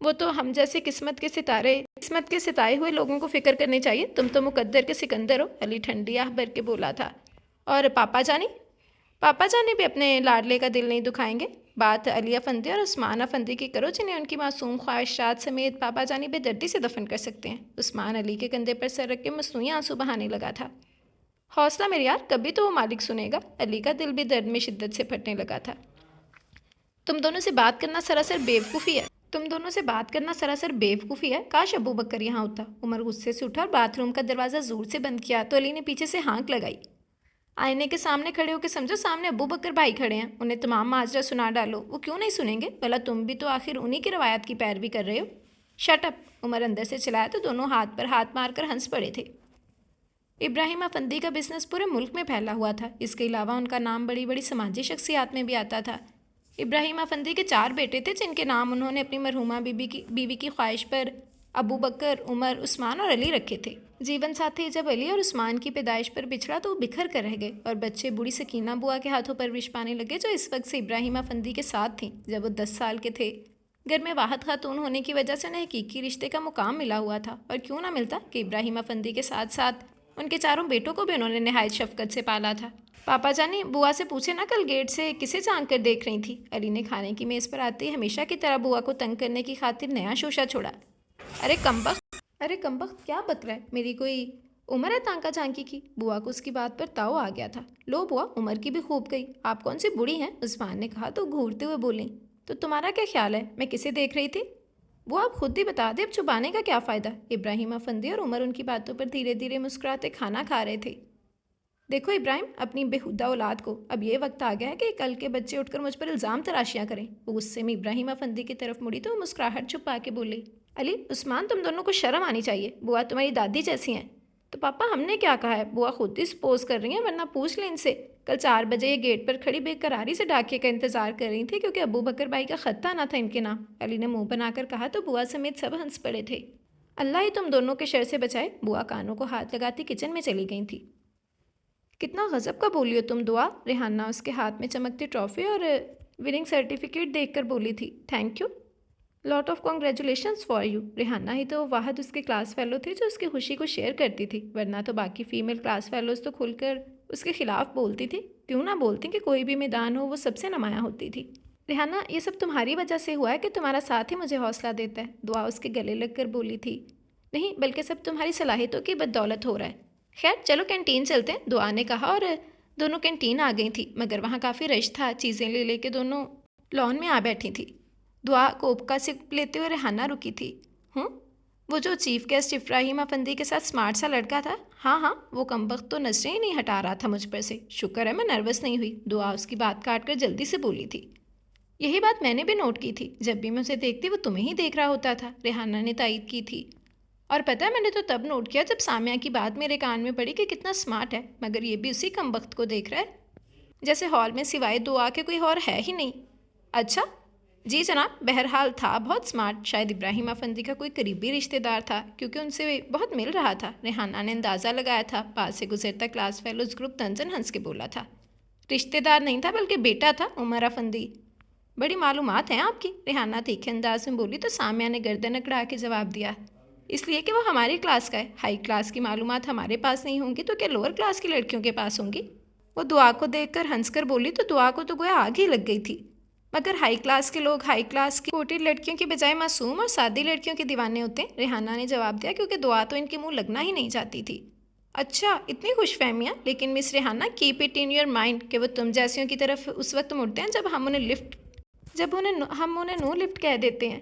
وہ تو ہم جیسے قسمت کے ستائے ہوئے لوگوں کو فکر کرنی چاہیے، تم تو مقدر کے سکندر ہو، علی ٹھنڈی آہ بھر کے بولا تھا۔ اور پاپا جانی بھی اپنے لاڈلے کا دل نہیں دکھائیں گے؟ بات علی افندی اور عثمان افندی کی کرو، جنہیں ان کی معصوم خواہشات سمیت پاپا جانی بے دردی سے دفن کر سکتے ہیں۔ عثمان علی کے کندھے پر سر رکھ کے مصنوعی آنسو بہانے لگا تھا۔ حوصلہ میرے یار، کبھی تو وہ مالک سنے گا۔ علی کا دل بھی درد میں شدت سے پھٹنے لگا تھا۔ تم دونوں سے بات کرنا سراسر بیوقوفی ہے۔ کاش ابو بکر یہاں ہوتا۔ عمر غصے سے اٹھا اور باتھ روم کا دروازہ زور سے بند کیا تو علی نے پیچھے سے ہانک لگائی۔ آئینے کے سامنے کھڑے ہو کے سمجھو سامنے ابو بکر بھائی کھڑے ہیں، انہیں تمام ماجرا سنا ڈالو، وہ کیوں نہیں سنیں گے؟ بھلا تم بھی تو آخر انہی کی روایات کی پیروی کر رہے ہو۔ شٹ اپ، عمر اندر سے چلایا تو دونوں ہاتھ پر ہاتھ مار کر ہنس پڑے تھے۔ ابراہیم افندی کا بزنس پورے ملک میں پھیلا ہوا تھا، اس کے علاوہ ان کا نام بڑی بڑی سماجی شخصیات میں بھی آتا تھا۔ ابراہیم افندی کے 4 بیٹے تھے، جن کے نام انہوں نے اپنی مرحومہ بیوی کی خواہش پر ابو بکر، عمر، عثمان اور علی رکھے تھے۔ جیون ساتھی جب علی اور عثمان کی پیدائش پر بچھڑا تو وہ بکھر کر رہ گئے اور بچے بوڑھی سکینہ بوا کے ہاتھوں پرورش پانے لگے، جو اس وقت سے ابراہیم افندی کے ساتھ تھیں۔ جب وہ 10 سال کے تھے، گھر میں واحد خاتون ہونے کی وجہ سے انہیں حقیقی رشتے کا مقام ملا ہوا تھا، اور کیوں نہ ملتا کہ ابراہیم افندی کے ساتھ ساتھ ان کے 4 بیٹوں کو بھی انہوں نے نہایت شفقت سے پالا تھا۔ پاپا جانی، بوا سے پوچھے نا کل گیٹ سے کسے جھانک کر دیکھ رہی تھی؟ علی نے کھانے کی میز پر آتے ہی ہمیشہ کی طرح بوا کو تنگ کرنے کی خاطر نیا شوشہ چھوڑا۔ ارے کمبخت کیا بک رہا ہے؟ میری کوئی عمر ہے تانکا جھانکی کی؟ بوا کو اس کی بات پر تاؤ آ گیا تھا۔ لو بوا، عمر کی بھی خوب گئی، آپ کون سی بوڑھی ہیں؟ عثمان نے کہا تو گھورتے ہوئے بولیں، تو تمہارا کیا خیال ہے میں کسے دیکھ رہی تھی؟ وہ آپ خود ہی بتا دیں، اب چھپانے کا کیا فائدہ؟ ابراہیم افندی اور عمر ان کی باتوں پر دھیرے دھیرے مسکراتے کھانا کھا رہے تھے۔ دیکھو ابراہیم، اپنی بےہودہ اولاد کو، اب یہ وقت آ گیا ہے کہ کل کے بچے اٹھ کر مجھ پر الزام تراشیاں کریں۔ وہ غصے میں ابراہیم افندی کی طرف مڑی تو وہ مسکراہٹ چھپا کے بولے، علی، عثمان، تم دونوں کو شرم آنی چاہیے، بوا تمہاری دادی جیسی ہیں۔ تو پاپا ہم نے کیا کہا ہے؟ بوا خود ہی سپوز کر رہی ہیں، ورنہ پوچھ لیں ان سے۔ کل 4 بجے یہ گیٹ پر کھڑی بے قراری سے ڈاکیے کا انتظار کر رہی تھی، کیونکہ ابو بکر بھائی کا خط آنا تھا ان کے نام۔ علی نے منہ بنا کر کہا تو بوا سمیت سب ہنس پڑے تھے۔ اللہ ہی تم دونوں کے شر سے بچائے۔ بوا کانوں کو ہاتھ لگاتی کچن میں چلی گئی تھی۔ کتنا غضب کا بولی ہو تم دعا؟ ریحانہ اس کے ہاتھ میں چمکتی ٹرافی اور وننگ سرٹیفکیٹ دیکھ کر بولی تھی۔ Thank you, lot of congratulations for you. Rehana ہی تو واحد اس کے کلاس فیلو تھی جو اس کی خوشی کو شیئر کرتی تھی، ورنہ تو باقی فیمیل کلاس فیلوز تو کھل کر اس کے خلاف بولتی تھی۔ کیوں نہ بولتی کہ کوئی بھی میدان ہو وہ سب سے نمایاں ہوتی تھی۔ ریحانہ، یہ سب تمہاری وجہ سے ہوا ہے کہ تمہارا ساتھ ہی مجھے حوصلہ دیتا ہے، دعا اس کے گلے لگ کر بولی تھی۔ نہیں، بلکہ سب تمہاری صلاحیتوں کی بدولت ہو رہا ہے۔ خیر چلو کینٹین چلتے ہیں، دعا نے کہا، اور دونوں کینٹین آ گئی تھیں، مگر وہاں کافی رش تھا، چیزیں لے کے دونوں لان میں آ بیٹھی تھی۔ دعا کوپ کا سپ لیتے ہوئے ریحانہ رکی تھی۔ وہ جو چیف گیسٹ ابراہیم افندی کے ساتھ سمارٹ سا لڑکا تھا، ہاں، وہ کمبخت تو نظریں ہی نہیں ہٹا رہا تھا مجھ پر سے، شکر ہے میں نروس نہیں ہوئی۔ دعا اس کی بات کاٹ کر جلدی سے بولی تھی۔ یہی بات میں نے بھی نوٹ کی تھی، جب بھی میں اسے دیکھتی وہ تمہیں ہی دیکھ رہا ہوتا تھا، ریحانہ نے تائید کی تھی۔ اور پتہ ہے میں نے تو تب نوٹ کیا جب سامیہ کی بات میرے کان میں پڑی کہ کتنا سمارٹ ہے، مگر یہ بھی اسی کمبخت کو دیکھ رہا ہے، جیسے ہال میں سوائے دعا کے کوئی اور ہے ہی نہیں۔ اچھا جی جناب، بہرحال تھا بہت سمارٹ، شاید ابراہیم افندی کا کوئی قریبی رشتہ دار تھا، کیونکہ ان سے بہت مل رہا تھا۔ ریحانہ نے اندازہ لگایا تھا، پاس سے گزرتا کلاس فیلوز گروپ تنزن ہنس کے بولا تھا۔ رشتہ دار نہیں تھا بلکہ بیٹا تھا، عمر افندی۔ بڑی معلومات ہیں آپ کی، ریحانہ تیکھے انداز میں بولی تو سامیہ نے گردن اکڑا کے جواب دیا، اس لیے کہ وہ ہماری کلاس کا ہے، ہائی کلاس کی معلومات ہمارے پاس نہیں ہوں گی تو کیا لوور کلاس کی لڑکیوں کے پاس ہوں گی؟ وہ دعا کو دیکھ کر ہنس کر بولی تو دعا کو تو گویا آگ ہی لگ گئی تھی۔ مگر ہائی کلاس کے لوگ ہائی کلاس کی کوٹی لڑکیوں کی بجائے معصوم اور سادی لڑکیوں کے دیوانے ہوتے ہیں، ریحانہ نے جواب دیا، کیونکہ دعا تو ان کے منہ لگنا ہی نہیں چاہتی تھی۔ اچھا، اتنی خوش فہمیاں، لیکن miss Rehana keep it in your mind کہ وہ تم جیسیوں کی طرف اس وقت مڑتے ہیں جب ہم انہیں نو لفٹ کہہ دیتے ہیں،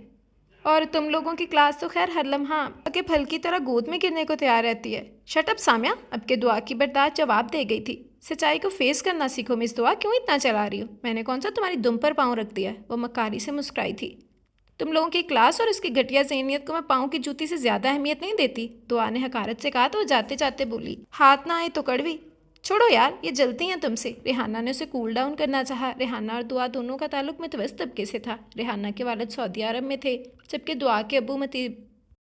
اور تم لوگوں کی کلاس تو خیر ہر لمحہ کہ پھل کی طرح گود میں گرنے کو تیار رہتی ہے۔ شٹ اپ سامیہ، اب کے دعا کی برداشت جواب دے گئی تھی۔ سچائی کو فیس کرنا سیکھو مس دعا، کیوں اتنا چلا رہی ہو؟ میں نے کون سا تمہاری دم پر پاؤں رکھ دیا ہے؟ وہ مکاری سے مسکرائی تھی۔ تم لوگوں کی کلاس اور اس کی گھٹیا ذہنیت کو میں پاؤں کی جوتی سے زیادہ اہمیت نہیں دیتی، دعا نے حقارت سے کہا تو وہ جاتے جاتے بولی، ہاتھ نہ آئے تو کڑوی۔ چھوڑو یار، یہ جلتی ہیں تم سے۔ ریحانہ نے اسے کول ڈاؤن کرنا چاہا۔ ریحانہ اور دعا دونوں کا تعلق متوسط طبقے سے تھا۔ ریحانہ کے والد سعودی عرب میں تھے، جبکہ دعا کے ابو متین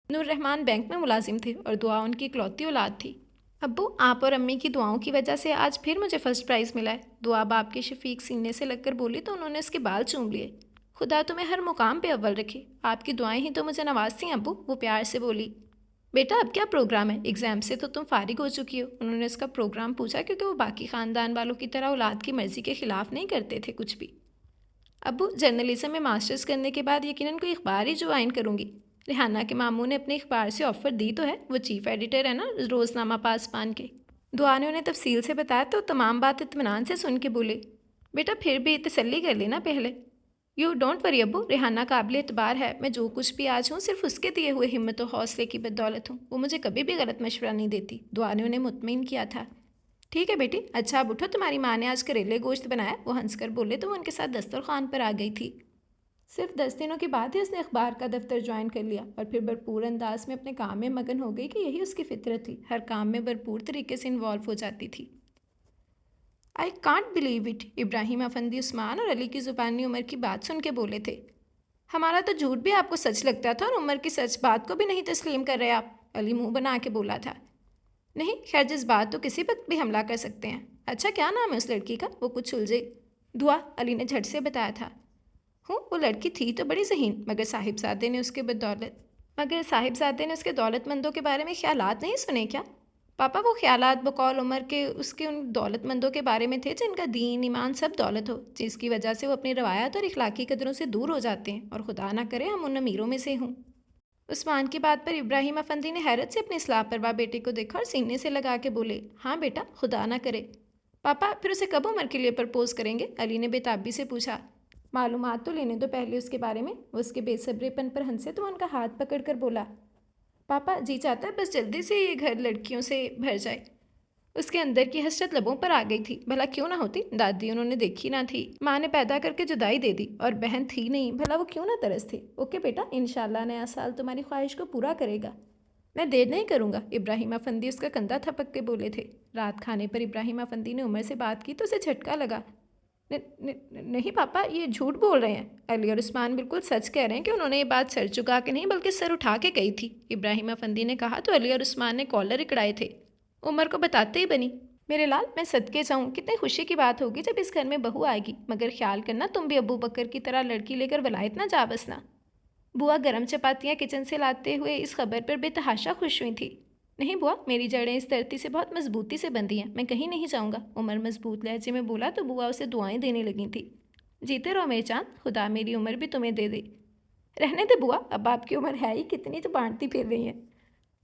الرحمان بینک میں ملازم تھے، اور دعا ان کی اکلوتی اولاد تھی۔ ابو، آپ اور امی کی دعاؤں کی وجہ سے آج پھر مجھے فرسٹ پرائز ملا ہے، دعا باپ کے شفیق سینے سے لگ کر بولی تو انہوں نے اس کے بال چوم لیے۔ خدا تمہیں ہر مقام پہ اول رکھے، آپ کی دعائیں ہی تو مجھے نوازتی ہیں ابو، وہ پیار سے بولی۔ بیٹا اب کیا پروگرام ہے؟ ایگزام سے تو تم فارغ ہو چکی ہو۔ انہوں نے اس کا پروگرام پوچھا کیونکہ وہ باقی خاندان والوں کی طرح اولاد کی مرضی کے خلاف نہیں کرتے تھے کچھ بھی۔ ابو جرنلزم میں ماسٹرز کرنے کے بعد یقیناً کوئی اخبار ہی جوائن کروں گی۔ ریحانہ کے ماموں نے اپنے اخبار سے آفر دی تو ہے، وہ چیف ایڈیٹر ہے نا روزنامہ پاسبان کے۔ دعا نے انہیں تفصیل سے بتایا تو تمام بات اطمینان سے سن کے بولے، بیٹا پھر بھی تسلی کر لینا پہلے۔ یو ڈونٹ وری ابو، ریحانہ قابل اعتبار ہے، میں جو کچھ بھی آج ہوں صرف اس کے دیے ہوئے ہمت و حوصلے کی بدولت ہوں، وہ مجھے کبھی بھی غلط مشورہ نہیں دیتی۔ دعا نے انہیں مطمئن کیا تھا۔ ٹھیک ہے بیٹی، اچھا اب اٹھو، تمہاری ماں نے آج کریلے گوشت بنایا۔ وہ ہنس کر بولے تو وہ ان کے ساتھ دسترخوان پر آ گئی تھی۔ صرف 10 دنوں کے بعد ہی اس نے اخبار کا دفتر جوائن کر لیا اور پھر بھرپور انداز میں اپنے کام میں مگن ہو گئی کہ یہی اس کی فطرت تھی، ہر کام میں بھرپور طریقے سے انوالو ہو جاتی تھی۔ آئی کانٹ بلیو اٹ، ابراہیم افندی عثمان اور علی کی زبانی عمر کی بات سن کے بولے تھے۔ ہمارا تو جھوٹ بھی آپ کو سچ لگتا تھا اور عمر کی سچ بات کو بھی نہیں تسلیم کر رہے آپ، علی منہ بنا کے بولا تھا۔ نہیں خیر، جس بات تو کسی وقت بھی حملہ کر سکتے ہیں۔ اچھا کیا نام ہے اس لڑکی کا؟ وہ کچھ سلجھے۔ دعا، علی نے جھٹ سے بتایا تھا۔ وہ لڑکی تھی تو بڑی ذہین، مگر صاحبزادے نے اس کے دولت مندوں کے بارے میں خیالات نہیں سنے کیا؟ پاپا وہ خیالات بقول عمر کے اس کے ان دولت مندوں کے بارے میں تھے جن کا دین ایمان سب دولت ہو، جس کی وجہ سے وہ اپنی روایات اور اخلاقی قدروں سے دور ہو جاتے ہیں، اور خدا نہ کرے ہم ان امیروں میں سے ہوں۔ عثمان کی بات پر ابراہیم افندی نے حیرت سے اپنے اصلاح پروا بیٹے کو دیکھا اور سینے سے لگا کے بولے، ہاں بیٹا خدا نہ کرے۔ پاپا پھر اسے کب عمر کے لیے پرپوز کریں گے؟ علی نے بے تابی سے پوچھا۔ معلومات تو لینے دو پہلے اس کے بارے میں۔ وہ اس کے بے صبرے پن پر ہنسے تو ان کا ہاتھ پکڑ کر بولا، پاپا جی چاہتا ہے بس جلدی سے یہ گھر لڑکیوں سے بھر جائے۔ اس کے اندر کی حسرت لبوں پر آ گئی تھی، بھلا کیوں نہ ہوتی؟ دادی انہوں نے دیکھی نہ تھی، ماں نے پیدا کر کے جدائی دے دی، اور بہن تھی نہیں، بھلا وہ کیوں نہ ترس تھے۔ اوکے بیٹا، انشاءاللہ نیا سال تمہاری خواہش کو پورا کرے گا۔ میں دیر نہیں کروں گا، ابراہیم افندی اس کا کندھا تھپک کے بولے تھے۔ رات کھانے پر ابراہیم افندی نے عمر سے بات کی تو اسے جھٹکا لگا۔ نہیں پاپا، یہ جھوٹ بول رہے ہیں۔ علی اور عثمان بالکل سچ کہہ رہے ہیں کہ انہوں نے یہ بات سر چکا کے نہیں بلکہ سر اٹھا کے کہی تھی، ابراہیم افندی نے کہا تو علی اور عثمان نے کالر اکڑائے تھے۔ عمر کو بتاتے ہی بنی، میرے لال میں صدقے جاؤں، کتنے خوشی کی بات ہوگی جب اس گھر میں بہو آئے گی، مگر خیال کرنا تم بھی ابو بکر کی طرح لڑکی لے کر ولایت نہ جا بسنا۔ بوا گرم چپاتیاں کچن سے لاتے ہوئے اس خبر پر بے تحاشا خوش ہوئی تھی۔ نہیں بوا، میری جڑیں اس دھرتی سے بہت مضبوطی سے بندھی ہیں، میں کہیں نہیں جاؤں گا، عمر مضبوط لہجے میں بولا تو بوا اسے دعائیں دینے لگی تھی۔ جیتے رہو میرے چاند، خدا میری عمر بھی تمہیں دے دے۔ رہنے دے بوا، اب آپ کی عمر ہے ہی کتنی تو بانٹتی پھر رہی ہیں۔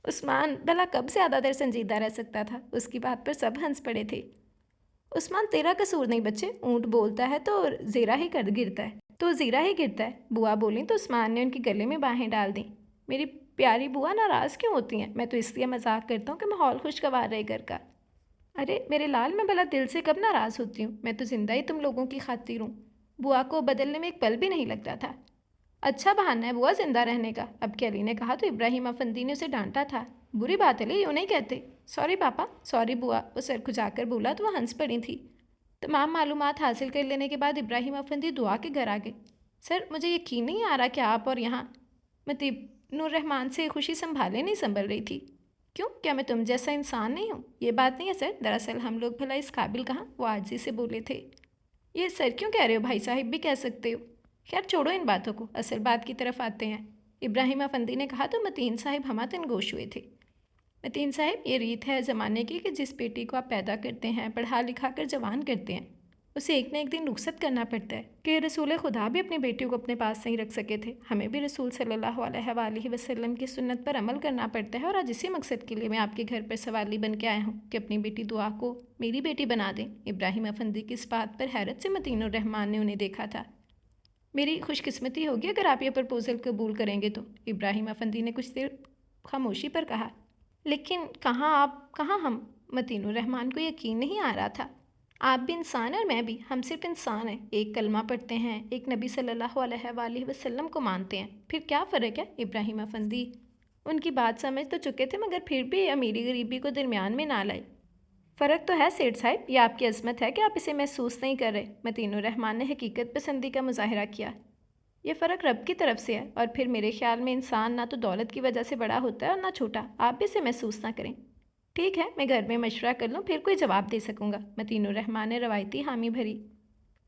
عثمان بھلا کب زیادہ دیر سنجیدہ رہ سکتا تھا؟ اس کی بات پر سب ہنس پڑے تھے۔ عثمان تیرا قصور نہیں بچے، اونٹ بولتا ہے تو زیرہ ہی گرتا ہے، بوا بولیں تو عثمان نے ان کے گلے میں باہیں ڈال دیں۔ میری پیاری بوا ناراض کیوں ہوتی ہیں؟ میں تو اس لیے مذاق کرتا ہوں کہ ماحول خوشگوار رہے گھر کا۔ ارے میرے لال، میں بھلا دل سے کب ناراض ہوتی ہوں؟ میں تو زندہ ہی تم لوگوں کی خاطر ہوں۔ بوا کو بدلنے میں ایک پل بھی نہیں لگتا تھا۔ اچھا بہانہ ہے بوا زندہ رہنے کا، اب کہ علی نے کہا تو ابراہیم افندی نے اسے ڈانٹا تھا۔ بری بات ہے لی، یوں نہیں کہتے۔ سوری پاپا، سوری بوا، وہ سر کھجا کر بولا تو وہ ہنس پڑی تھی۔ تمام معلومات حاصل کر لینے کے بعد ابراہیم افندی دعا کے گھر آ گئے۔ سر مجھے یقین نہیں آ رہا کہ آپ اور یہاں۔ متین الرحمان سے خوشی سنبھالے نہیں سنبھل رہی تھی۔ کیوں، کیا میں تم جیسا انسان نہیں ہوں؟ یہ بات نہیں ہے سر، دراصل ہم لوگ بھلا اس قابل کہاں، وہ عاجزی سے بولے تھے۔ یہ سر کیوں کہہ رہے ہو، بھائی صاحب بھی کہہ سکتے ہو۔ خیر چھوڑو ان باتوں کو، اصل بات کی طرف آتے ہیں۔ ابراہیم افندی نے کہا تو متین صاحب ہمہ گوش ہوئے تھے۔ متین صاحب، یہ ریت ہے زمانے کی کہ جس بیٹی کو آپ پیدا کرتے ہیں، پڑھا لکھا کر جوان کرتے ہیں، اسے ایک نہ ایک دن رخصت کرنا پڑتا ہے، کہ رسول خدا بھی اپنی بیٹیوں کو اپنے پاس نہیں رکھ سکے تھے، ہمیں بھی رسول صلی اللہ علیہ وآلہ وسلم کی سنت پر عمل کرنا پڑتا ہے، اور آج اسی مقصد کے لیے میں آپ کے گھر پر سوالی بن کے آیا ہوں کہ اپنی بیٹی دعا کو میری بیٹی بنا دیں۔ ابراہیم افندی کی اس بات پر حیرت سے متین الرحمان نے انہیں دیکھا تھا۔ میری خوش قسمتی ہوگی اگر آپ یہ پرپوزل قبول کریں گے تو، ابراہیم افندی نے کچھ دیر خاموشی پر کہا۔ لیکن کہاں آپ، کہاں ہم؟ متین الرحمان کو یقین نہیں آ رہا تھا۔ آپ بھی انسان ہیں اور میں بھی، ہم صرف انسان ہیں، ایک کلمہ پڑھتے ہیں، ایک نبی صلی اللہ علیہ وآلہ وسلم کو مانتے ہیں، پھر کیا فرق ہے؟ ابراہیم افندی ان کی بات سمجھ تو چکے تھے مگر پھر بھی امیری غریبی کو درمیان میں نہ لائے۔ فرق تو ہے سیٹھ صاحب، یہ آپ کی عظمت ہے کہ آپ اسے محسوس نہیں کر رہے۔ متین الرحمان نے حقیقت پسندی کا مظاہرہ کیا۔ یہ فرق رب کی طرف سے ہے، اور پھر میرے خیال میں انسان نہ تو دولت کی وجہ سے بڑا ہوتا ہے اور نہ چھوٹا، آپ بھی اسے محسوس نہ کریں۔ ٹھیک ہے، میں گھر میں مشورہ کر لوں پھر کوئی جواب دے سکوں گا، متین الرحمان نے روایتی حامی بھری۔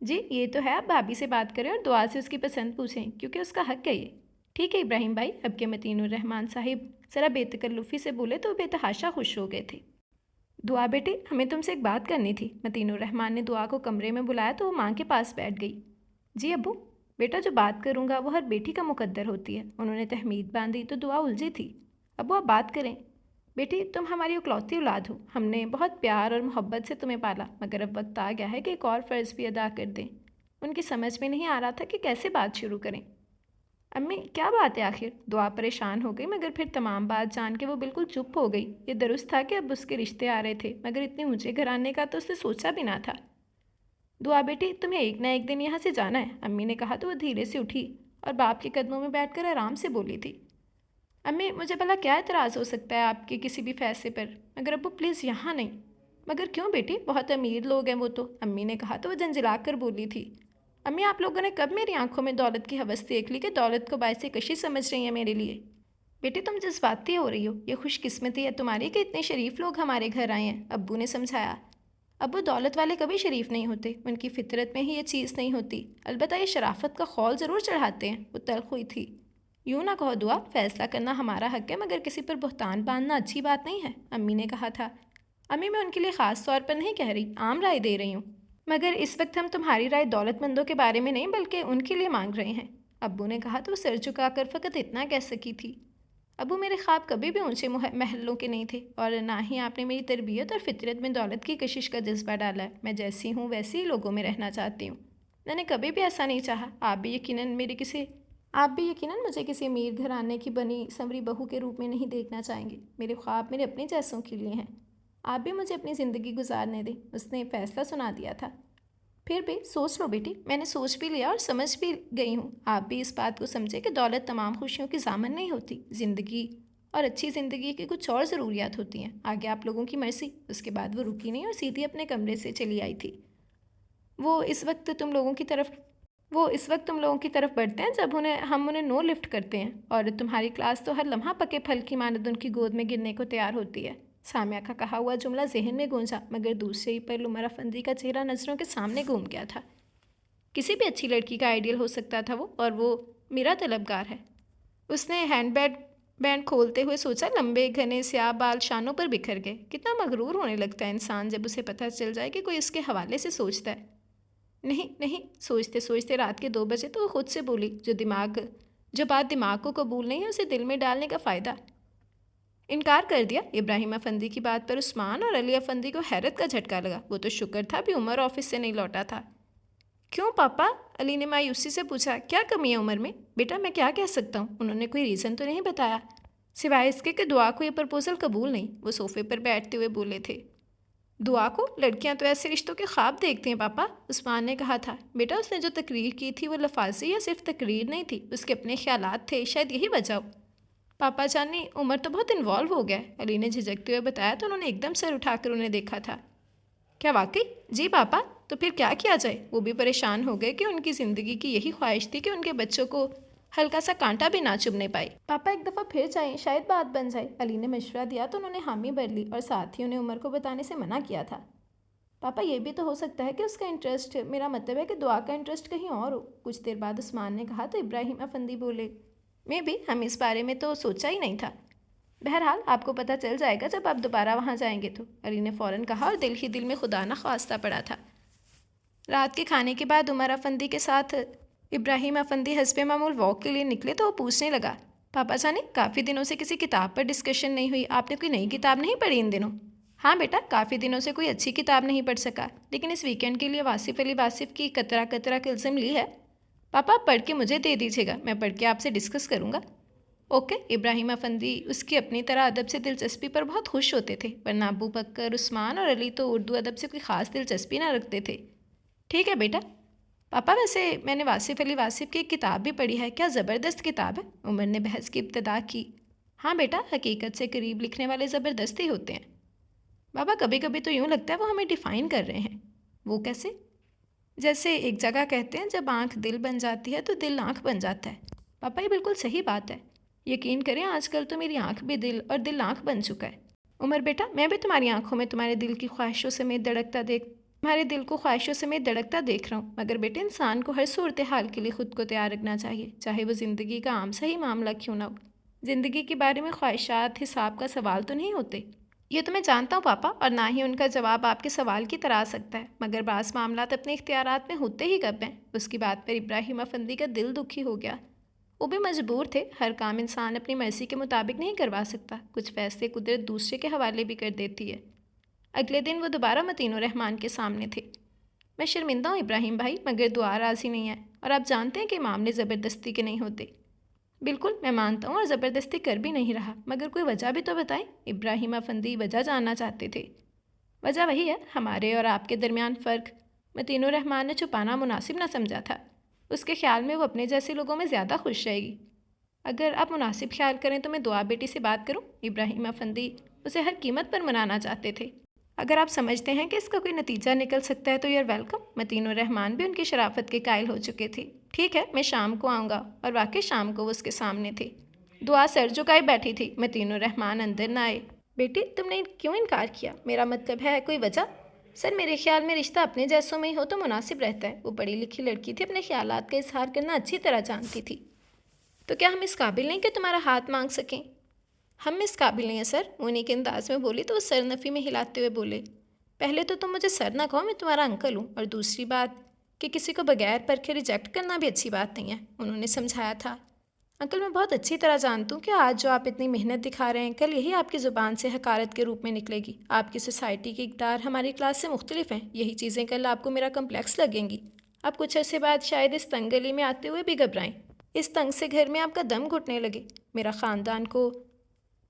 جی یہ تو ہے، آپ بھابھی سے بات کریں اور دعا سے اس کی پسند پوچھیں کیونکہ اس کا حق ہے یہ۔ ٹھیک ہے ابراہیم بھائی، اب کے متین الرحمان صاحب ذرا بے تکلفی سے بولے تو بے تحاشا خوش ہو گئے تھے۔ دعا بیٹی، ہمیں تم سے ایک بات کرنی تھی۔ متین الرحمان نے دعا کو کمرے میں بلایا تو وہ ماں کے پاس بیٹھ گئی۔ جی ابو؟ بیٹا جو بات کروں گا وہ ہر بیٹی کا مقدر ہوتی ہے۔ انہوں نے تحمید باندھی تو دعا الجھی تھی۔ ابو آپ بات کریں۔ بیٹی تم ہماری اکلوتی اولاد ہو، ہم نے بہت پیار اور محبت سے تمہیں پالا، مگر اب وقت آ گیا ہے کہ ایک اور فرض بھی ادا کر دیں۔ ان کی سمجھ میں نہیں آ رہا تھا کہ کیسے بات شروع کریں۔ امی کیا بات ہے آخر؟ دعا پریشان ہو گئی، مگر پھر تمام بات جان کے وہ بالکل چپ ہو گئی۔ یہ درست تھا کہ اب اس کے رشتے آ رہے تھے، مگر اتنے اونچے گھرانے کا تو اس نے سوچا بھی نہ تھا۔ دعا بیٹی تمہیں ایک نہ ایک دن یہاں سے جانا ہے، امی نے کہا تو وہ دھیرے سے اٹھی اور باپ کے قدموں میں بیٹھ کر آرام سے بولی تھی۔ امی مجھے بھلا کیا اعتراض ہو سکتا ہے آپ کے کسی بھی فیصلے پر، مگر ابو پلیز یہاں نہیں۔ مگر کیوں بیٹی، بہت امیر لوگ ہیں وہ تو، امی نے کہا تو وہ جھنجھلا کر بولی تھی۔ امی آپ لوگوں نے کب میری آنکھوں میں دولت کی ہوس دیکھ لی کہ دولت کو باعث کشی سمجھ رہی ہیں میرے لیے؟ بیٹی تم جذباتی ہو رہی ہو، یہ خوش قسمتی ہے تمہاری کہ اتنے شریف لوگ ہمارے گھر آئے ہیں، ابو نے سمجھایا۔ ابو دولت والے کبھی شریف نہیں ہوتے، ان کی فطرت میں ہی یہ چیز نہیں ہوتی، البتہ یہ شرافت کا خول ضرور چڑھاتے ہیں۔ وہ تلخ ہوئی تھی۔ یوں نہ کہو دعا، فیصلہ کرنا ہمارا حق ہے، مگر کسی پر بہتان باندھنا اچھی بات نہیں ہے، امی نے کہا تھا۔ امی میں ان کے لیے خاص طور پر نہیں کہہ رہی، عام رائے دے رہی ہوں، مگر اس وقت ہم تمہاری رائے دولت مندوں کے بارے میں نہیں بلکہ ان کے لیے مانگ رہے ہیں، ابو نے کہا تو وہ سر جھکا کر فقط اتنا کہہ سکی تھی۔ ابو میرے خواب کبھی بھی اونچے محلوں کے نہیں تھے، اور نہ ہی آپ نے میری تربیت اور فطرت میں دولت کی کشش کا جذبہ ڈالا ہے۔ میں جیسی ہوں ویسے ہی لوگوں میں رہنا چاہتی ہوں، میں نے کبھی بھی ایسا نہیں چاہا۔ آپ بھی یقیناً مجھے کسی امیر گھرانے کی بنی سنوری بہو کے روپ میں نہیں دیکھنا چاہیں گے۔ میرے خواب میرے اپنے جیسوں کے لیے ہیں، آپ بھی مجھے اپنی زندگی گزارنے دیں۔ اس نے فیصلہ سنا دیا تھا۔ پھر بھی سوچ لو بیٹی، میں نے سوچ بھی لیا اور سمجھ بھی گئی ہوں۔ آپ بھی اس بات کو سمجھے کہ دولت تمام خوشیوں کی ضامن نہیں ہوتی، زندگی اور اچھی زندگی کی کچھ اور ضروریات ہوتی ہیں۔ آگے آپ لوگوں کی مرضی۔ اس کے بعد وہ رکی نہیں اور سیدھی اپنے کمرے سے چلی آئی تھی۔ وہ اس وقت تم لوگوں کی طرف بڑھتے ہیں جب ہم انہیں نو لفٹ کرتے ہیں، اور تمہاری کلاس تو ہر لمحہ پکے پھل کی مانند ان کی گود میں گرنے کو تیار ہوتی ہے۔ سامیہ کا کہا ہوا جملہ ذہن میں گونجا، مگر دوسرے ہی پر عمر افندی کا چہرہ نظروں کے سامنے گھوم گیا تھا۔ کسی بھی اچھی لڑکی کا آئیڈیل ہو سکتا تھا وہ، اور وہ میرا طلبگار ہے۔ اس نے بینڈ کھولتے ہوئے سوچا۔ لمبے گھنے سیاہ بال شانوں پر بکھر گئے۔ کتنا مغرور ہونے لگتا ہے انسان جب اسے پتہ چل جائے کہ کوئی اس کے حوالے سے سوچتا ہے۔ نہیں، سوچتے سوچتے رات کے 2 بجے تو وہ خود سے بولی، جو بات دماغ کو قبول نہیں ہے اسے دل میں ڈالنے کا فائدہ۔ انکار کر دیا۔ ابراہیم افندی کی بات پر عثمان اور علی افندی کو حیرت کا جھٹکا لگا۔ وہ تو شکر تھا بھی عمر آفس سے نہیں لوٹا تھا۔ کیوں پاپا؟ علی نے مایوسی سے پوچھا۔ کیا کمی ہے عمر میں؟ بیٹا میں کیا کہہ سکتا ہوں، انہوں نے کوئی ریزن تو نہیں بتایا، سوائے اس کے کہ دعا کو یہ پرپوزل قبول نہیں۔ وہ صوفے پر بیٹھتے ہوئے بولے تھے۔ دعا کو؟ لڑکیاں تو ایسے رشتوں کے خواب دیکھتی ہیں پاپا، عثمان نے کہا تھا۔ بیٹا اس نے جو تقریر کی تھی وہ لفاظی یا صرف تقریر نہیں تھی، اس کے اپنے خیالات تھے، شاید یہی وجہ ہو۔ پاپا جانی عمر تو بہت انوالو ہو گیا، علی نے جھجکتے ہوئے بتایا تو انہوں نے ایک دم سر اٹھا کر انہیں دیکھا تھا۔ کیا واقعی؟ جی پاپا، تو پھر کیا کیا جائے؟ وہ بھی پریشان ہو گئے کہ ان کی زندگی کی یہی خواہش تھی کہ ان کے بچوں کو ہلکا سا کانٹا بھی نہ چبھنے پائے۔ پاپا ایک دفعہ پھر جائیں، شاید بات بن جائے، علی نے مشورہ دیا تو انہوں نے حامی بھر لی اور ساتھ ہی انہیں عمر کو بتانے سے منع کیا تھا۔ پاپا یہ بھی تو ہو سکتا ہے کہ اس کا انٹرسٹ، میرا مطلب ہے کہ دعا کا انٹرسٹ کہیں اور ہو۔ کچھ دیر بعد عثمان نے کہا تو ابراہیم افندی بولے، میں بھی ہم اس بارے میں تو سوچا ہی نہیں تھا۔ بہرحال آپ کو پتہ چل جائے گا جب آپ دوبارہ وہاں جائیں گے تو، علی نے فوراً کہا اور دل ہی دل میں خدا نہ خواستہ پڑا تھا۔ رات کے کھانے کے بعد عمر افندی کے ساتھ ابراہیم افندی حسب معمول واک کے لیے نکلے تو وہ پوچھنے لگا، پاپا جانے کافی دنوں سے کسی کتاب پر ڈسکشن نہیں ہوئی، آپ نے کوئی نئی کتاب نہیں پڑھی ان دنوں؟ ہاں بیٹا، کافی دنوں سے کوئی اچھی کتاب نہیں پڑھ سکا، لیکن اس ویکینڈ کے لیے واصف علی واصف کی قطرہ قطرہ کلزم لی ہے۔ پاپا پڑھ کے مجھے دے دیجیے گا، میں پڑھ کے آپ سے ڈسکس کروں گا۔ اوکے۔ ابراہیم افندی اس کی اپنی طرح ادب سے دلچسپی پر بہت خوش ہوتے تھے، ورنہ ابو بکر، عثمان اور علی تو اردو ادب سے کوئی خاص دلچسپی نہ رکھتے تھے۔ ٹھیک ہے بیٹا۔ پاپا ویسے میں نے واصف علی واصف کی ایک کتاب بھی پڑھی ہے، کیا زبردست کتاب ہے، عمر نے بحث کی ابتدا کی۔ ہاں بیٹا، حقیقت سے قریب لکھنے والے زبردست ہی ہوتے ہیں۔ بابا کبھی کبھی تو یوں لگتا ہے وہ ہمیں ڈیفائن کر رہے ہیں۔ وہ کیسے؟ جیسے ایک جگہ کہتے ہیں جب آنکھ دل بن جاتی ہے تو دل آنکھ بن جاتا ہے۔ پاپا یہ بالکل صحیح بات ہے، یقین کریں آج کل تو میری آنکھ بھی دل اور دل آنکھ بن چکا ہے۔ عمر بیٹا میں بھی تمہاری آنکھوں میں تمہارے دل کی خواہشوں سمیت دھڑکتا تمہارے دل کو خواہشوں سمیت دھڑکتا دیکھ رہا ہوں، مگر بیٹے انسان کو ہر صورتحال کے لیے خود کو تیار رکھنا چاہیے، چاہے وہ زندگی کا عام صحیح معاملہ کیوں نہ ہو۔ زندگی کے بارے میں خواہشات حساب کا سوال تو نہیں ہوتے۔ یہ تو میں جانتا ہوں پاپا، اور نہ ہی ان کا جواب آپ کے سوال کی طرح آ سکتا ہے، مگر بعض معاملات اپنے اختیارات میں ہوتے ہی کب ہیں۔ اس کی بات پر ابراہیم افندی کا دل دکھی ہو گیا۔ وہ بھی مجبور تھے، ہر کام انسان اپنی مرضی کے مطابق نہیں کروا سکتا، کچھ فیصلے قدرت دوسرے کے حوالے بھی کر دیتی ہے۔ اگلے دن وہ دوبارہ متین الرحمن کے سامنے تھے۔ میں شرمندہ ہوں ابراہیم بھائی، مگر دعا راضی نہیں ہے، اور آپ جانتے ہیں کہ معاملے زبردستی کے نہیں ہوتے۔ بالکل میں مانتا ہوں، اور زبردستی کر بھی نہیں رہا، مگر کوئی وجہ بھی تو بتائیں۔ ابراہیم افندی وجہ جاننا چاہتے تھے۔ وجہ وہی ہے، ہمارے اور آپ کے درمیان فرق۔ متین الرحمن نے چھپانا مناسب نہ سمجھا تھا۔ اس کے خیال میں وہ اپنے جیسے لوگوں میں زیادہ خوش رہے گی۔ اگر آپ مناسب خیال کریں تو میں دعا بیٹی سے بات کروں؟ ابراہیم افندی اسے ہر قیمت پر منانا چاہتے تھے۔ اگر آپ سمجھتے ہیں کہ اس کا کوئی نتیجہ نکل سکتا ہے تو یو آر ویلکم۔ متین الرحمن بھی ان کی شرافت کے قائل ہو چکے تھے۔ ٹھیک ہے، میں شام کو آؤں گا، اور واقعی شام کو وہ اس کے سامنے تھے۔ دعا سر جھکائے بیٹھی تھی، متین الرحمن اندر نہ آئے۔ بیٹی تم نے کیوں انکار کیا؟ میرا مطلب ہے کوئی وجہ؟ سر میرے خیال میں رشتہ اپنے جیسوں میں ہی ہو تو مناسب رہتا ہے۔ وہ پڑھی لکھی لڑکی تھی، اپنے خیالات کا اظہار کرنا اچھی طرح جانتی تھی۔ تو کیا ہم اس قابل نہیں کہ تمہارا ہاتھ مانگ سکیں؟ ہم اس قابل نہیں ہیں سر، انہیں کے انداز میں بولی تو وہ سر نفی میں ہلاتے ہوئے بولے۔ پہلے تو تم مجھے سر نہ کہو، میں تمہارا انکل ہوں، اور دوسری بات کہ کسی کو بغیر پرکھے ریجیکٹ کرنا بھی اچھی بات نہیں ہے، انہوں نے سمجھایا تھا۔ انکل میں بہت اچھی طرح جانتا ہوں کہ آج جو آپ اتنی محنت دکھا رہے ہیں، کل یہی آپ کی زبان سے حقارت کے روپ میں نکلے گی۔ آپ کی سوسائٹی کی اقدار ہماری کلاس سے مختلف ہیں، یہی چیزیں کل آپ کو میرا کمپلیکس لگیں گی۔ آپ کچھ عرصے بعد شاید اس تنگ گلی میں آتے ہوئے بھی گھبرائیں، اس تنگ سے گھر میں آپ کا دم گھٹنے لگے۔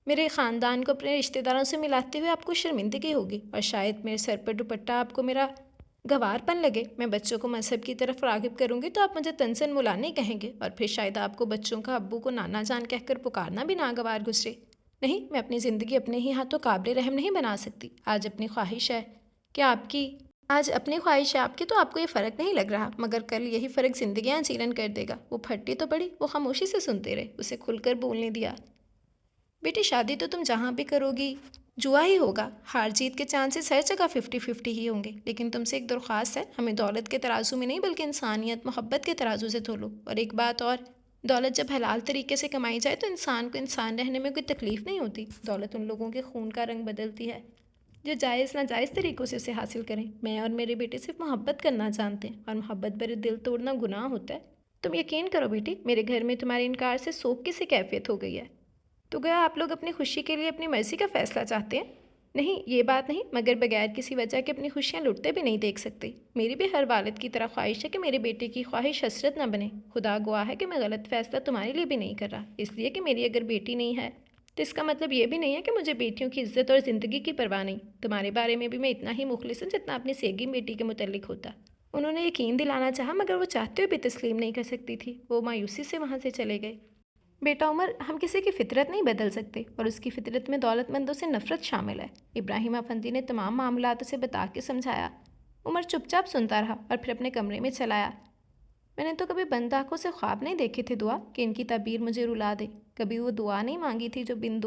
میرے خاندان کو اپنے رشتہ داروں سے ملاتے ہوئے آپ کو شرمندگی ہوگی، اور شاید میرے سر پر دوپٹہ آپ کو میرا گوار پن لگے۔ میں بچوں کو مذہب کی طرف راغب کروں گی تو آپ مجھے تنزن ملا نہیں کہیں گے، اور پھر شاید آپ کو بچوں کا ابو کو نانا جان کہہ کر پکارنا بھی ناگوار گزرے۔ نہیں، میں اپنی زندگی اپنے ہی ہاتھوں قابل رحم نہیں بنا سکتی۔ آج اپنی خواہش ہے آپ کی تو آپ کو یہ فرق نہیں لگ رہا، مگر کل یہی فرق زندگیاں چیرن کر دے گا۔ وہ پھٹی تو پڑی، وہ خاموشی سے سنتے رہے، اسے کھل کر بولنے دیا۔ بیٹی شادی تو تم جہاں بھی کرو گی جوا ہی ہوگا، ہار جیت کے چانسز ہر جگہ 50-50 ہی ہوں گے، لیکن تم سے ایک درخواست ہے، ہمیں دولت کے ترازو میں نہیں بلکہ انسانیت محبت کے ترازو سے تولو۔ اور ایک بات اور، دولت جب حلال طریقے سے کمائی جائے تو انسان کو انسان رہنے میں کوئی تکلیف نہیں ہوتی۔ دولت ان لوگوں کے خون کا رنگ بدلتی ہے جو جائز ناجائز طریقوں سے اسے حاصل کریں۔ میں اور میرے بیٹے صرف محبت کرنا جانتے ہیں، اور محبت بھرے دل توڑنا گناہ ہوتا ہے۔ تم یقین کرو بیٹی، میرے گھر میں تمہارے انکار سے سوگ کی سی کیفیت ہو گئی ہے۔ تو گیا آپ لوگ اپنی خوشی کے لیے اپنی مرضی کا فیصلہ چاہتے ہیں؟ نہیں، یہ بات نہیں، مگر بغیر کسی وجہ کے اپنی خوشیاں لٹتے بھی نہیں دیکھ سکتے۔ میری بھی ہر والد کی طرح خواہش ہے کہ میرے بیٹے کی خواہش حسرت نہ بنے۔ خدا گواہ ہے کہ میں غلط فیصلہ تمہارے لیے بھی نہیں کر رہا، اس لیے کہ میری اگر بیٹی نہیں ہے تو اس کا مطلب یہ بھی نہیں ہے کہ مجھے بیٹیوں کی عزت اور زندگی کی پرواہ نہیں۔ تمہارے بارے میں بھی میں اتنا ہی مخلص ہوں جتنا اپنی سیگی بیٹی کے متعلق ہوتا۔ انہوں نے یقین دلانا چاہا، مگر وہ چاہتے ہوئے بھی تسلیم نہیں کر سکتی تھی۔ وہ مایوسی سے وہاں سے چلے گئے۔ بیٹا عمر، ہم کسی کی فطرت نہیں بدل سکتے، اور اس کی فطرت میں دولت مندوں سے نفرت شامل ہے، ابراہیم افندی نے تمام معاملات اسے بتا کے سمجھایا۔ عمر چپ چاپ سنتا رہا اور پھر اپنے کمرے میں چلا آیا۔ میں نے تو کبھی بند آنکھوں سے خواب نہیں دیکھے تھے دعا کہ ان کی تعبیر مجھے رلا دے۔ کبھی وہ دعا نہیں مانگی تھی جو بد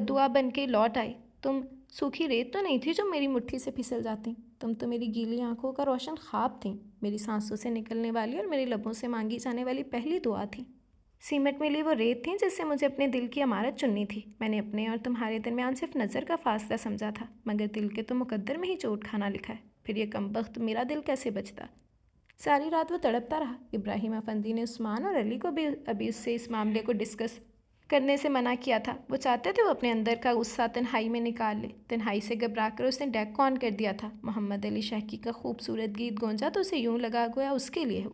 دعا بن کے لوٹ آئی۔ تم سوکھی ریت تو نہیں تھی جو میری مٹھی سے پھسل جاتی، تم تو میری گیلی آنکھوں کا روشن خواب تھیں، میری سانسوں سے نکلنے والی اور میرے لبوں سے مانگی جانے والی پہلی دعا تھی۔ سیمٹ ملی وہ ریت تھیں جس سے مجھے اپنے دل کی عمارت چننی تھی۔ میں نے اپنے اور تمہارے درمیان صرف نظر کا فاصلہ سمجھا تھا، مگر دل کے تو مقدر میں ہی چوٹ کھانا لکھا ہے، پھر یہ کمبخت میرا دل کیسے بچتا؟ ساری رات وہ تڑپتا رہا۔ ابراہیم افندی نے عثمان اور علی کو بھی ابھی اس سے اس معاملے کو ڈسکس کرنے سے منع کیا تھا۔ وہ چاہتے تھے وہ اپنے اندر کا غصہ تنہائی میں نکال لے۔ تنہائی سے گھبرا کر اس نے ڈیک آن کر دیا تھا۔ محمد علی شہکی کا خوبصورت گیت گونجا تو اسے یوں لگا گویا اس کے لیے ہو۔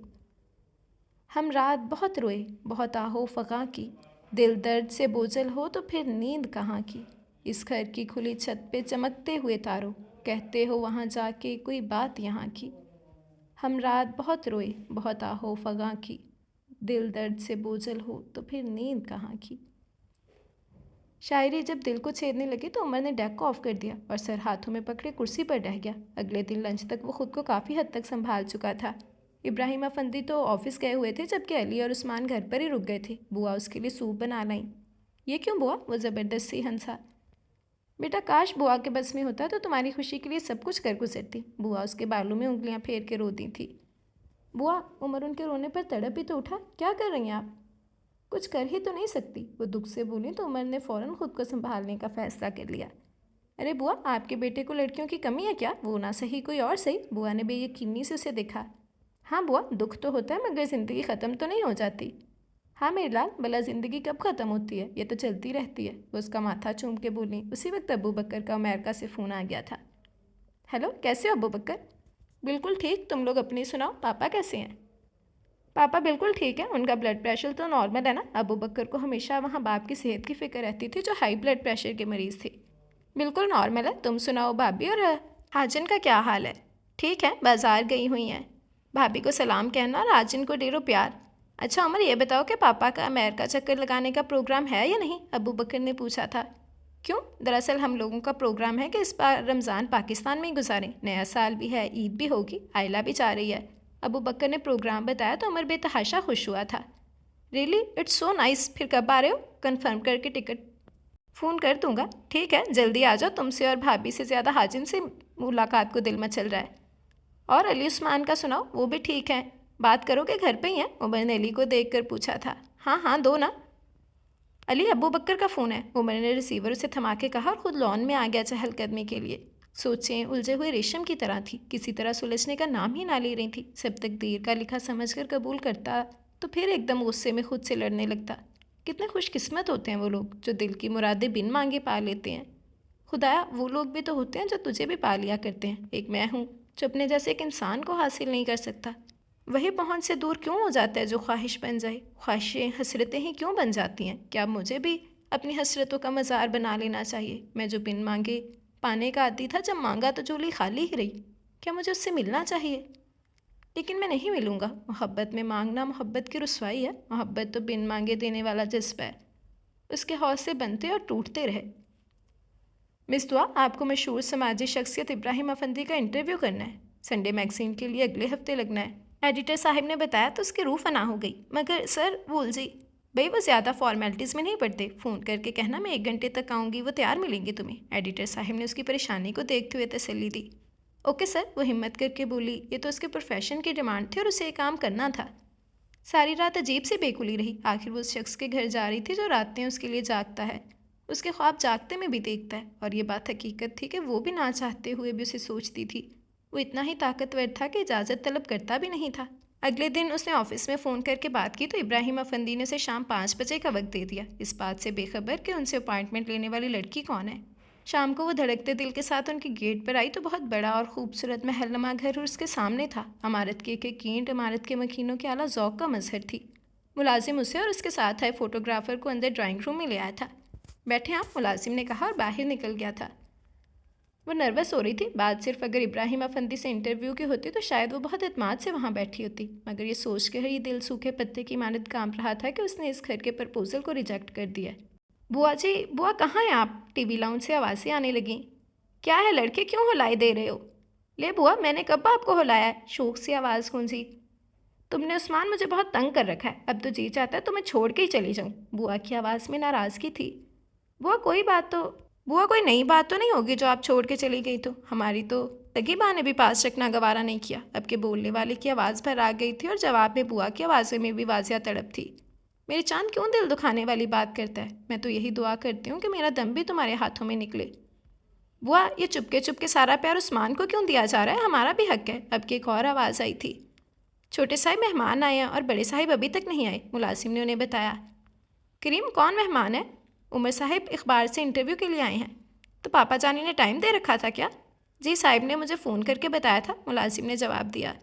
ہم رات بہت روئے، بہت آہو فغاں کی، دل درد سے بوجھل ہو تو پھر نیند کہاں کی۔ اس گھر کی کھلی چھت پہ چمکتے ہوئے تاروں، کہتے ہو وہاں جا کے کوئی بات یہاں کی۔ ہم رات بہت روئے، بہت آہو فغاں کی، دل درد سے بوجھل ہو تو پھر نیند کہاں کی۔ شاعری جب دل کو چھیدنے لگی تو عمر نے ڈیک کو آف کر دیا اور سر ہاتھوں میں پکڑے کرسی پر رہ گیا۔ اگلے دن لنچ تک وہ خود کو کافی حد تک سنبھال چکا تھا۔ ابراہیم افندی تو آفس گئے ہوئے تھے، جبکہ علی اور عثمان گھر پر ہی رک گئے تھے۔ بوا اس کے لیے سوپ بنا لائیں۔ یہ کیوں بوا؟ وہ زبردست سی ہنسا۔ بیٹا کاش بوا کے بس میں ہوتا تو تمہاری خوشی کے لیے سب کچھ کر گزرتی۔ بوا اس کے بالوں میں انگلیاں پھیر کے روتی تھی۔ بوا، عمر ان کے رونے پر تڑپ ہی تو اٹھا۔ کیا کر رہی ہیں آپ؟ کچھ کر ہی تو نہیں سکتی، وہ دکھ سے بولی تو عمر نے فوراً خود کو سنبھالنے کا فیصلہ کر لیا۔ ارے بوا، آپ کے بیٹے کو لڑکیوں کی کمی ہے کیا؟ وہ نہ صحیح کوئی اور صحیح۔ بوا نے بے یقینی سے اسے دیکھا۔ ہاں بوا، دکھ تو ہوتا ہے مگر زندگی ختم تو نہیں ہو جاتی۔ ہاں میرے لال، بھلا زندگی کب ختم ہوتی ہے؟ یہ تو چلتی رہتی ہے، وہ اس کا ماتھا چوم کے بولی۔ اسی وقت ابو بکر کا امریکہ سے فون آ گیا تھا۔ ہیلو، کیسے ہو ابو بکر؟ بالکل ٹھیک، تم لوگ اپنی سناؤ، پاپا کیسے ہیں؟ پاپا بالکل ٹھیک ہے، ان کا بلڈ پریشر تو نارمل ہے نا؟ ابو بکر کو ہمیشہ وہاں باپ کی صحت کی فکر رہتی تھی جو ہائی بلڈ پریشر کے مریض تھے۔ بالکل نارمل ہے، تم سناؤ بھابھی اور حاجن کا کیا حال ہے؟ ٹھیک ہے، بازار گئی ہوئی ہیں۔ بھابھی کو سلام کہنا اور حاجن کو ڈیرو پیار۔ اچھا عمر، یہ بتاؤ کہ پاپا کا امریکہ چکر لگانے کا پروگرام ہے یا نہیں؟ ابو بکر نے پوچھا تھا۔ کیوں؟ دراصل ہم لوگوں کا پروگرام ہے کہ اس بار رمضان پاکستان میں ہی گزاریں، نیا سال بھی ہے، عید بھی ہوگی، آئلہ بھی چاہ رہی ہے۔ ابو بکر نے پروگرام بتایا تو عمر بے تحاشا خوش ہوا تھا۔ ریئلی اٹس سو نائس، پھر کب آ رہے ہو؟ کنفرم کر کے ٹکٹ فون کر دوں گا۔ ٹھیک ہے، جلدی آ جاؤ، تم سے اور بھابھی سے زیادہ حاجن سے ملاقات کو دل میں چل رہا ہے۔ اور علی عثمان کا سناؤ، وہ بھی ٹھیک ہے؟ بات کرو کہ گھر پہ ہی ہیں؟ عمر نے علی کو دیکھ کر پوچھا تھا۔ ہاں ہاں، دو نا۔ علی، ابو بکر کا فون ہے، عمر نے ریسیور اسے تھما کے کہا اور خود لان میں آ گیا چہل قدمی کے لیے۔ سوچیں الجھے ہوئے ریشم کی طرح تھی، کسی طرح سلجھنے کا نام ہی نہ لے رہی تھی۔ سب تک دیر کا لکھا سمجھ کر قبول کرتا تو پھر ایک دم غصے میں خود سے لڑنے لگتا۔ کتنے خوش قسمت ہوتے ہیں وہ لوگ جو دل کی مرادیں بن مانگے پا لیتے ہیں۔ خدایا، وہ لوگ بھی تو ہوتے ہیں جو تجھے بھی پا لیا کرتے ہیں۔ ایک میں ہوں جو اپنے جیسے ایک انسان کو حاصل نہیں کر سکتا۔ وہی پہنچ سے دور کیوں ہو جاتا ہے جو خواہش بن جائے؟ خواہشیں حسرتیں ہی کیوں بن جاتی ہیں؟ کیا مجھے بھی اپنی حسرتوں کا مزار بنا لینا چاہیے؟ میں جو بن مانگے پانے کا عادی تھا، جب مانگا تو جولی خالی ہی رہی۔ کیا مجھے اس سے ملنا چاہیے؟ لیکن میں نہیں ملوں گا۔ محبت میں مانگنا محبت کی رسوائی ہے۔ محبت تو بن مانگے دینے والا جذبہ ہے، اس کے حوصلے بنتے اور ٹوٹتے رہے۔ مس دعا، آپ کو مشہور سماجی شخصیت ابراہیم افندی کا انٹرویو کرنا ہے، سنڈے میگزین کے لیے اگلے ہفتے لگنا ہے۔ ایڈیٹر صاحب نے بتایا تو اس کی روح فنا ہو گئی۔ مگر سر بھول جی، بھئی وہ زیادہ فارمیلٹیز میں نہیں پڑتے، فون کر کے کہنا میں 1 گھنٹے تک آؤں گی، وہ تیار ملیں گی تمہیں۔ ایڈیٹر صاحب نے اس کی پریشانی کو دیکھتے ہوئے تسلی دی۔ اوکے سر، وہ ہمت کر کے بولی۔ یہ تو اس کے پروفیشن کی ڈیمانڈ تھی اور اسے یہ کام کرنا تھا۔ ساری رات عجیب سی بےکلی رہی۔ آخر وہ اس شخص کے گھر جا رہی تھی جو راتیں اس کے لیے جاگتا ہے، اس کے خواب جاگتے میں بھی دیکھتا ہے، اور یہ بات حقیقت تھی کہ وہ بھی نہ چاہتے ہوئے بھی اسے سوچتی تھی۔ وہ اتنا ہی طاقتور تھا کہ اجازت طلب کرتا بھی نہیں تھا۔ اگلے دن اس نے آفس میں فون کر کے بات کی تو ابراہیم افندی نے اسے شام 5 بجے کا وقت دے دیا، اس بات سے بے خبر کہ ان سے اپائنٹمنٹ لینے والی لڑکی کون ہے۔ شام کو وہ دھڑکتے دل کے ساتھ ان کے گیٹ پر آئی تو بہت بڑا اور خوبصورت محل نما گھر اس کے سامنے تھا۔ عمارت کی ایک اینٹ عمارت کے مکینوں کے اعلیٰ ذوق کا مظہر تھی۔ ملازم اسے اور اس کے ساتھ آئے فوٹوگرافر کو اندر ڈرائنگ روم میں لے آیا تھا۔ بیٹھے آپ، ملازم نے کہا اور باہر نکل گیا تھا۔ وہ نروس ہو رہی تھی، بات صرف اگر ابراہیم افندی سے انٹرویو کی ہوتی تو شاید وہ بہت اعتماد سے وہاں بیٹھی ہوتی، مگر یہ سوچ کر ہی دل سوکھے پتے کی مانند کانپ رہا تھا کہ اس نے اس گھر کے پرپوزل کو ریجیکٹ کر دیا۔ بوا جی، بوا کہاں ہیں آپ؟ ٹی وی لاؤنج سے آوازیں آنے لگیں۔ کیا ہے لڑکے، کیوں ہلائے دے رہے ہو؟ لے بوا، میں نے کب آپ کو ہلایا ہے؟ شوق سی آواز گونجی۔ تم نے عثمان مجھے بہت تنگ کر رکھا ہے، اب تو جی چاہتا ہے تو میں چھوڑ کے ہی چلی جاؤں۔ بوا کی آواز میں ناراضگی تھی۔ بوا کوئی نئی بات تو نہیں ہوگی جو آپ چھوڑ کے چلی گئی تو؟ ہماری تو تقیبہ نے بھی پاس رکھنا گوارا نہیں کیا۔ اب کے بولنے والے کی آواز بھر آ گئی تھی اور جواب میں بوا کی آوازیں میں بھی واضح تڑپ تھی۔ میری چاند کیوں دل دکھانے والی بات کرتا ہے؟ میں تو یہی دعا کرتی ہوں کہ میرا دم بھی تمہارے ہاتھوں میں نکلے۔ بوا، یہ چپکے سارا پیار عثمان کو کیوں دیا جا رہا ہے؟ ہمارا بھی حق ہے۔ اب کی ایک اور آواز آئی تھی۔ چھوٹے صاحب مہمان آئے ہیں اور بڑے صاحب ابھی تک نہیں آئے، ملازم نے انہیں بتایا۔ کریم، کون مہمان ہے؟ عمر صاحب اخبار سے انٹرویو کے لیے آئے ہیں۔ تو پاپا جانی نے ٹائم دے رکھا تھا کیا؟ جی صاحب نے مجھے فون کر کے بتایا تھا، ملازم نے جواب دیا۔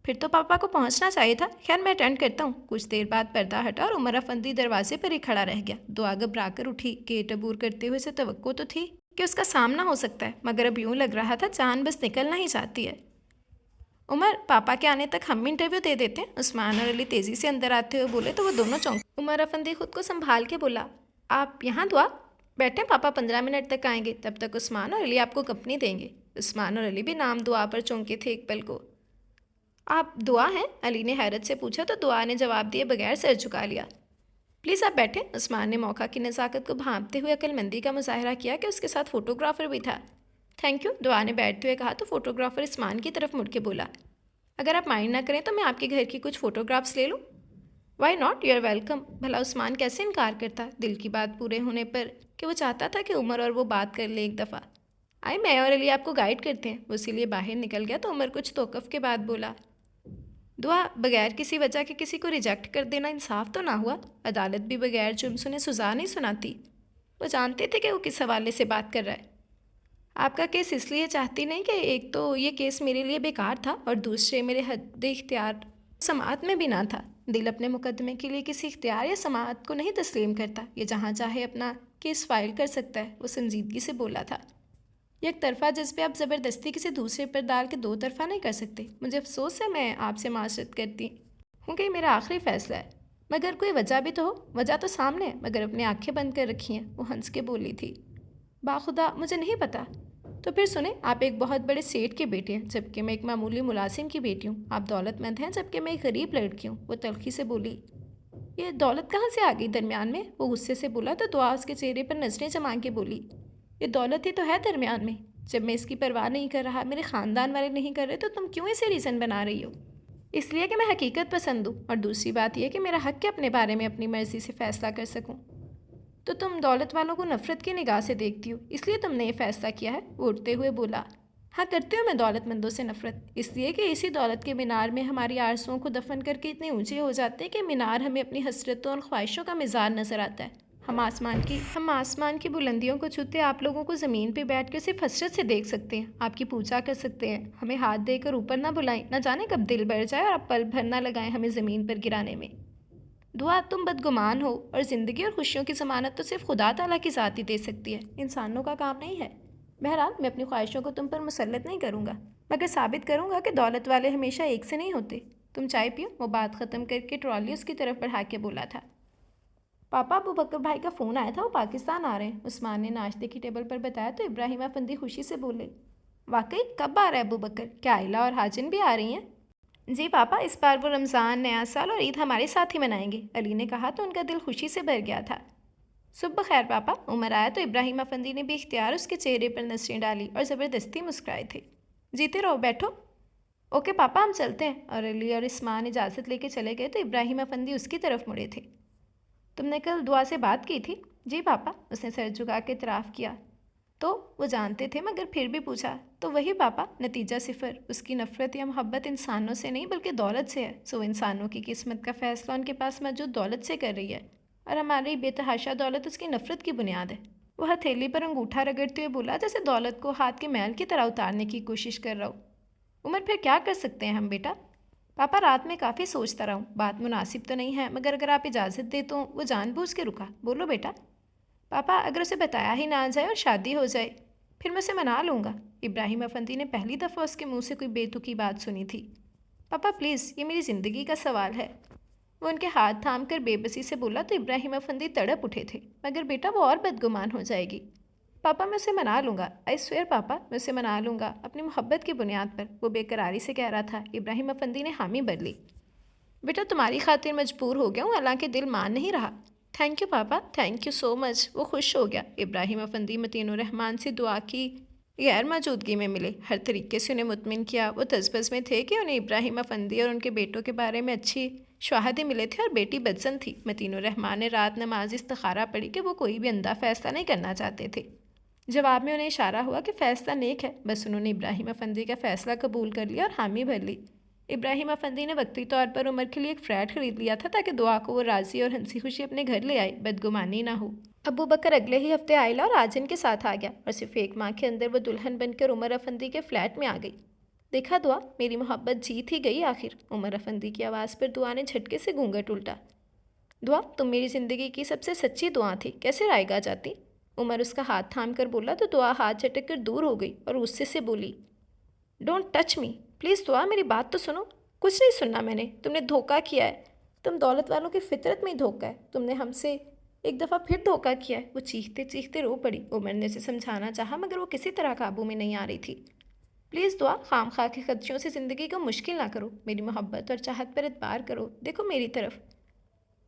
پھر تو پاپا کو پہنچنا چاہیے تھا۔ خیر میں اٹینڈ کرتا ہوں۔ کچھ دیر بعد پردہ ہٹا اور عمر افندی دروازے پر ہی کھڑا رہ گیا۔ دعا گھبرا کر اٹھی، گیٹ عبور کرتے ہوئے سے توقع تو تھی کہ اس کا سامنا ہو سکتا ہے، مگر اب یوں لگ رہا تھا جان بس نکلنا ہی چاہتی ہے۔ عمر، پاپا کے آنے تک ہم انٹرویو دے دیتے ہیں، عثمان اور علی تیزی سے اندر آتے ہوئے بولے تو وہ دونوں چونک۔ عمر افندی خود کو سنبھال کے بولا، آپ یہاں دعا بیٹھیں، پاپا 15 منٹ تک آئیں گے، تب تک عثمان اور علی آپ کو کمپنی دیں گے۔ عثمان اور علی بھی نام دعا پر چونکے تھے ایک پل کو۔ آپ دعا ہیں؟ علی نے حیرت سے پوچھا تو دعا نے جواب دیے بغیر سر جھکا لیا۔ پلیز آپ بیٹھیں۔ عثمان نے موقع کی نزاکت کو بھانپتے ہوئے عقلمندی کا مظاہرہ کیا کہ اس کے ساتھ فوٹوگرافر بھی تھا۔ تھینک یو، دعا نے بیٹھتے ہوئے کہا تو فوٹوگرافر عثمان کی طرف مڑ کے بولا، اگر آپ مائنڈ نہ کریں تو میں آپ کے گھر کی کچھ فوٹوگرافس لے لوں؟ Why not, you are welcome. بھلا عثمان کیسے انکار کرتا، دل کی بات پورے ہونے پر، کہ وہ چاہتا تھا کہ عمر اور وہ بات کر لیں ایک دفعہ۔ آئی، میں اور علی آپ کو گائیڈ کرتے ہیں۔ وہ اسی لیے باہر نکل گیا تو عمر کچھ توقف کے بعد بولا، دعا بغیر کسی وجہ کے کسی کو ریجیکٹ کر دینا انصاف تو نہ ہوا؟ عدالت بھی بغیر جرم سنے سزا نہیں سناتی۔ وہ جانتے تھے کہ وہ کس حوالے سے بات کر رہا ہے۔ آپ کا کیس اس لیے چاہتی نہیں کہ ایک تو یہ کیس میرے لیے بیکار تھا اور دوسرے میرے حد اختیار سماعت میں بھی نہ تھا۔ دل اپنے مقدمے کے لیے کسی اختیار یا سماعت کو نہیں تسلیم کرتا، یہ جہاں چاہے اپنا کیس فائل کر سکتا ہے، وہ سنجیدگی سے بولا تھا۔ یک طرفہ جذبے آپ زبردستی کسی دوسرے پر ڈال کے دو طرفہ نہیں کر سکتے۔ مجھے افسوس ہے میں آپ سے معاشرت کرتی ہوں کہ یہ میرا آخری فیصلہ ہے، مگر کوئی وجہ بھی تو ہو۔ وجہ تو سامنے ہے، مگر اپنی آنکھیں بند کر رکھی ہیں، وہ ہنس کے بولی تھی۔ باخدا مجھے نہیں پتا۔ تو پھر سنیں، آپ ایک بہت بڑے سیٹ کے بیٹے ہیں جبکہ میں ایک معمولی ملازم کی بیٹی ہوں۔ آپ دولت مند ہیں جبکہ میں ایک غریب لڑکی ہوں، وہ تلخی سے بولی۔ یہ دولت کہاں سے آ گئی درمیان میں؟ وہ غصے سے بولا تو دعا اس کے چہرے پر نظریں جما کے بولی، یہ دولت ہی تو ہے درمیان میں۔ جب میں اس کی پرواہ نہیں کر رہا، میرے خاندان والے نہیں کر رہے، تو تم کیوں اسے ریزن بنا رہی ہو؟ اس لیے کہ میں حقیقت پسند ہوں، اور دوسری بات یہ کہ میرا حق ہے اپنے بارے میں اپنی مرضی سے فیصلہ کر سکوں۔ تو تم دولت والوں کو نفرت کی نگاہ سے دیکھتی ہو، اس لیے تم نے یہ فیصلہ کیا ہے؟ وہ اٹھتے ہوئے بولا، ہاں کرتی ہوں میں دولت مندوں سے نفرت، اس لیے کہ اسی دولت کے مینار میں ہماری آرزوؤں کو دفن کر کے اتنے اونچے ہو جاتے ہیں کہ مینار ہمیں اپنی حسرتوں اور خواہشوں کا مزار نظر آتا ہے۔ ہم آسمان کی بلندیوں کو چھوتے آپ لوگوں کو زمین پہ بیٹھ کے صرف حسرت سے دیکھ سکتے ہیں، آپ کی پوجا کر سکتے ہیں۔ ہمیں ہاتھ دے کر اوپر نہ بلائیں، نہ جانے کب دل بڑھ جائے اور آپ پل بھر نہ لگائیں ہمیں زمین پر گرانے میں۔ دعا تم بدگمان ہو، اور زندگی اور خوشیوں کی ضمانت تو صرف خدا تعالیٰ کی ذات ہی دے سکتی ہے، انسانوں کا کام نہیں ہے۔ بہرحال میں اپنی خواہشوں کو تم پر مسلط نہیں کروں گا، مگر ثابت کروں گا کہ دولت والے ہمیشہ ایک سے نہیں ہوتے۔ تم چائے پیو۔ وہ بات ختم کر کے ٹرالی اس کی طرف بڑھا کے بولا تھا، پاپا ابو بکر بھائی کا فون آیا تھا، وہ پاکستان آ رہے ہیں۔ عثمان نے ناشتے کی ٹیبل پر بتایا تو ابراہیم افندی خوشی سے بولے، واقعی کب آ رہا ہے ابو بکر؟ کیا آئلہ اور حاجن بھی آ رہی ہیں؟ جی پاپا، اس بار وہ رمضان، نیا سال اور عید ہمارے ساتھ ہی منائیں گے، علی نے کہا تو ان کا دل خوشی سے بھر گیا تھا۔ صبح بخیر پاپا۔ عمر آیا تو ابراہیم افندی نے بھی اختیار اس کے چہرے پر نظریں ڈالی اور زبردستی مسکرائے تھے۔ جیتے رہو، بیٹھو۔ اوکے پاپا، ہم چلتے ہیں۔ اور علی اور عثمان اجازت لے کے چلے گئے تو ابراہیم افندی اس کی طرف مڑے تھے۔ تم نے کل دعا سے بات کی تھی؟ جی پاپا، اس نے سر جھکا کے اعتراف کیا۔ تو وہ جانتے تھے مگر پھر بھی پوچھا، تو وہی پاپا، نتیجہ صفر۔ اس کی نفرت یا محبت انسانوں سے نہیں بلکہ دولت سے ہے، سو انسانوں کی قسمت کا فیصلہ ان کے پاس موجود دولت سے کر رہی ہے، اور ہماری بے تحاشا دولت اس کی نفرت کی بنیاد ہے۔ وہ ہتھیلی پر انگوٹھا رگڑتے ہوئے بولا جیسے دولت کو ہاتھ کے میل کی طرح اتارنے کی کوشش کر رہا ہو۔ عمر پھر کیا کر سکتے ہیں ہم بیٹا؟ پاپا رات میں کافی سوچتا رہا ہوں، بات مناسب تو نہیں ہے مگر اگر آپ اجازت دے تو۔ وہ جان بوجھ کے رکا۔ بولو بیٹا۔ پاپا اگر اسے بتایا ہی نہ جائے اور شادی ہو جائے، پھر میں اسے منا لوں گا۔ ابراہیم افندی نے پہلی دفعہ اس کے منہ سے کوئی بے تکی بات سنی تھی۔ پاپا پلیز، یہ میری زندگی کا سوال ہے۔ وہ ان کے ہاتھ تھام کر بے بسی سے بولا تو ابراہیم افندی تڑپ اٹھے تھے، مگر بیٹا وہ اور بدگمان ہو جائے گی۔ پاپا میں اسے منا لوں گا، آئی سویئر پاپا، میں اسے منا لوں گا اپنی محبت کی بنیاد پر، وہ بے قراری سے کہہ رہا تھا۔ ابراہیم افندی نے حامی بھر لی۔ بیٹا تمہاری خاطر مجبور ہو گیا ہوں، حالانکہ دل مان نہیں رہا۔ تھینک یو پاپا، تھینک یو سو مچ۔ وہ خوش ہو گیا۔ ابراہیم افندی متین الرحمان سے دعا کی غیر موجودگی میں ملے، ہر طریقے سے انہیں مطمئن کیا۔ وہ تذبذ میں تھے کہ انہیں ابراہیم افندی اور ان کے بیٹوں کے بارے میں اچھی شواہدیں ملے تھے اور بیٹی بدزن تھی۔ متین الرحمان نے رات نماز استخارہ پڑھی کہ وہ کوئی بھی اندھا فیصلہ نہیں کرنا چاہتے تھے۔ جواب میں انہیں اشارہ ہوا کہ فیصلہ نیک ہے، بس انہوں نے ابراہیم افندی کا فیصلہ قبول کر لیا اور حامی بھر لی۔ ابراہیم افندی نے وقتی طور پر عمر کے لیے ایک فلیٹ خرید لیا تھا تاکہ دعا کو وہ راضی اور ہنسی خوشی اپنے گھر لے آئے، بدگمانی نہ ہو۔ ابو بکر اگلے ہی ہفتے عائلہ اور آجن کے ساتھ آ گیا اور صرف ایک ماہ کے اندر وہ دلہن بن کر عمر افندی کے فلیٹ میں آ گئی۔ دیکھا دعا، میری محبت جیت ہی گئی آخر۔ عمر افندی کی آواز پر دعا نے جھٹکے سے گھونگھٹ الٹا۔ دعا تم میری زندگی کی سب سے سچی دعا تھی، کیسے رائے گا جاتی؟ عمر اس کا ہاتھ تھام کر بولا تو دعا ہاتھ جھٹک کر دور ہو گئی اور غصے سے بولی، ڈونٹ ٹچ می، پلیز دعا میری بات تو سنو۔ کچھ نہیں سننا میں نے، تم نے دھوکہ کیا ہے، تم دولت والوں کی فطرت میں ہی دھوکہ ہے، تم نے ہم سے ایک دفعہ پھر دھوکہ کیا ہے۔ وہ چیختے چیختے رو پڑی۔ عمر نے اسے سمجھانا چاہا مگر وہ کسی طرح قابو میں نہیں آ رہی تھی۔ پلیز دعا، خام خواہ کے خدشوں سے زندگی کو مشکل نہ کرو، میری محبت اور چاہت پر اعتبار کرو، دیکھو میری طرف۔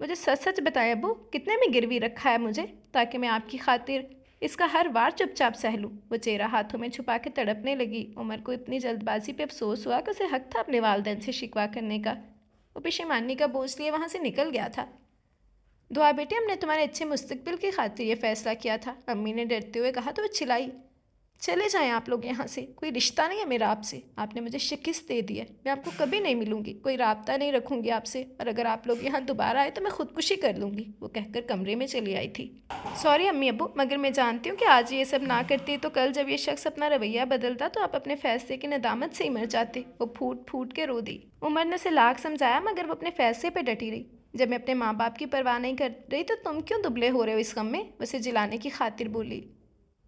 مجھے سچ سچ بتائیں ابو، کتنے میں گروی رکھا ہے مجھے، تاکہ میں آپ کی خاطر اس کا ہر وار چپ چاپ سہ لوں۔ وہ چہرہ ہاتھوں میں چھپا کے تڑپنے لگی۔ عمر کو اتنی جلد بازی پہ افسوس ہوا کہ اسے حق تھا اپنے والدین سے شکوہ کرنے کا۔ وہ پشیمانی کا بوجھ لیے وہاں سے نکل گیا تھا۔ دعا بیٹی، ہم نے تمہارے اچھے مستقبل کی خاطر یہ فیصلہ کیا تھا، امی نے ڈرتے ہوئے کہا تو وہ چلائی۔ چلے جائیں آپ لوگ یہاں سے، کوئی رشتہ نہیں ہے میرا آپ سے، آپ نے مجھے شکست دے دی ہے، میں آپ کو کبھی نہیں ملوں گی، کوئی رابطہ نہیں رکھوں گی آپ سے، اور اگر آپ لوگ یہاں دوبارہ آئے تو میں خودکشی کر لوں گی، وہ کہہ کر کمرے میں چلی آئی تھی۔ سوری امی ابو، مگر میں جانتی ہوں کہ آج یہ سب نہ کرتی تو کل جب یہ شخص اپنا رویہ بدلتا تو آپ اپنے فیصلے کی ندامت سے ہی مر جاتے۔ وہ پھوٹ پھوٹ کے رو دی۔ عمر نے اسے لاکھ سمجھایا مگر وہ اپنے فیصلے پہ ڈٹی رہی۔ جب میں اپنے ماں باپ کی پرواہ نہیں کر رہی تو تم کیوں دبلے ہو رہے ہو اس غم میں، اسے جلانے کی خاطر بولی۔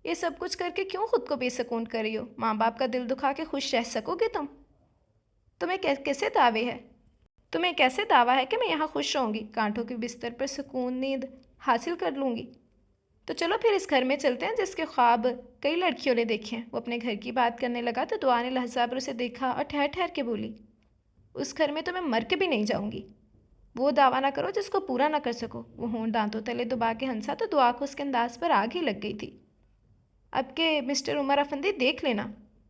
یہ سب کچھ کر کے کیوں خود کو بے سکون کر رہی ہو، ماں باپ کا دل دکھا کے خوش رہ سکو گے تم؟ تمہیں کیسے دعویٰ ہے کہ میں یہاں خوش رہوں گی، کانٹوں کے بستر پر سکون نیند حاصل کر لوں گی؟ تو چلو پھر اس گھر میں چلتے ہیں جس کے خواب کئی لڑکیوں نے دیکھے ہیں۔ وہ اپنے گھر کی بات کرنے لگا تو دعا نے لہجہ پر اسے دیکھا اور ٹھہر ٹھہر کے بولی، اس گھر میں تو میں مر کے بھی نہیں جاؤں گی۔ وہ دعویٰ نہ کرو جس کو پورا نہ کر سکو۔ وہ ہونٹ دانتوں تلے دبا کے ہنسا تو دعا کو اس کے انداز پر آگ ہی لگ گئی تھی۔ اب کہ مسٹر عمر افندی دیکھ لینا۔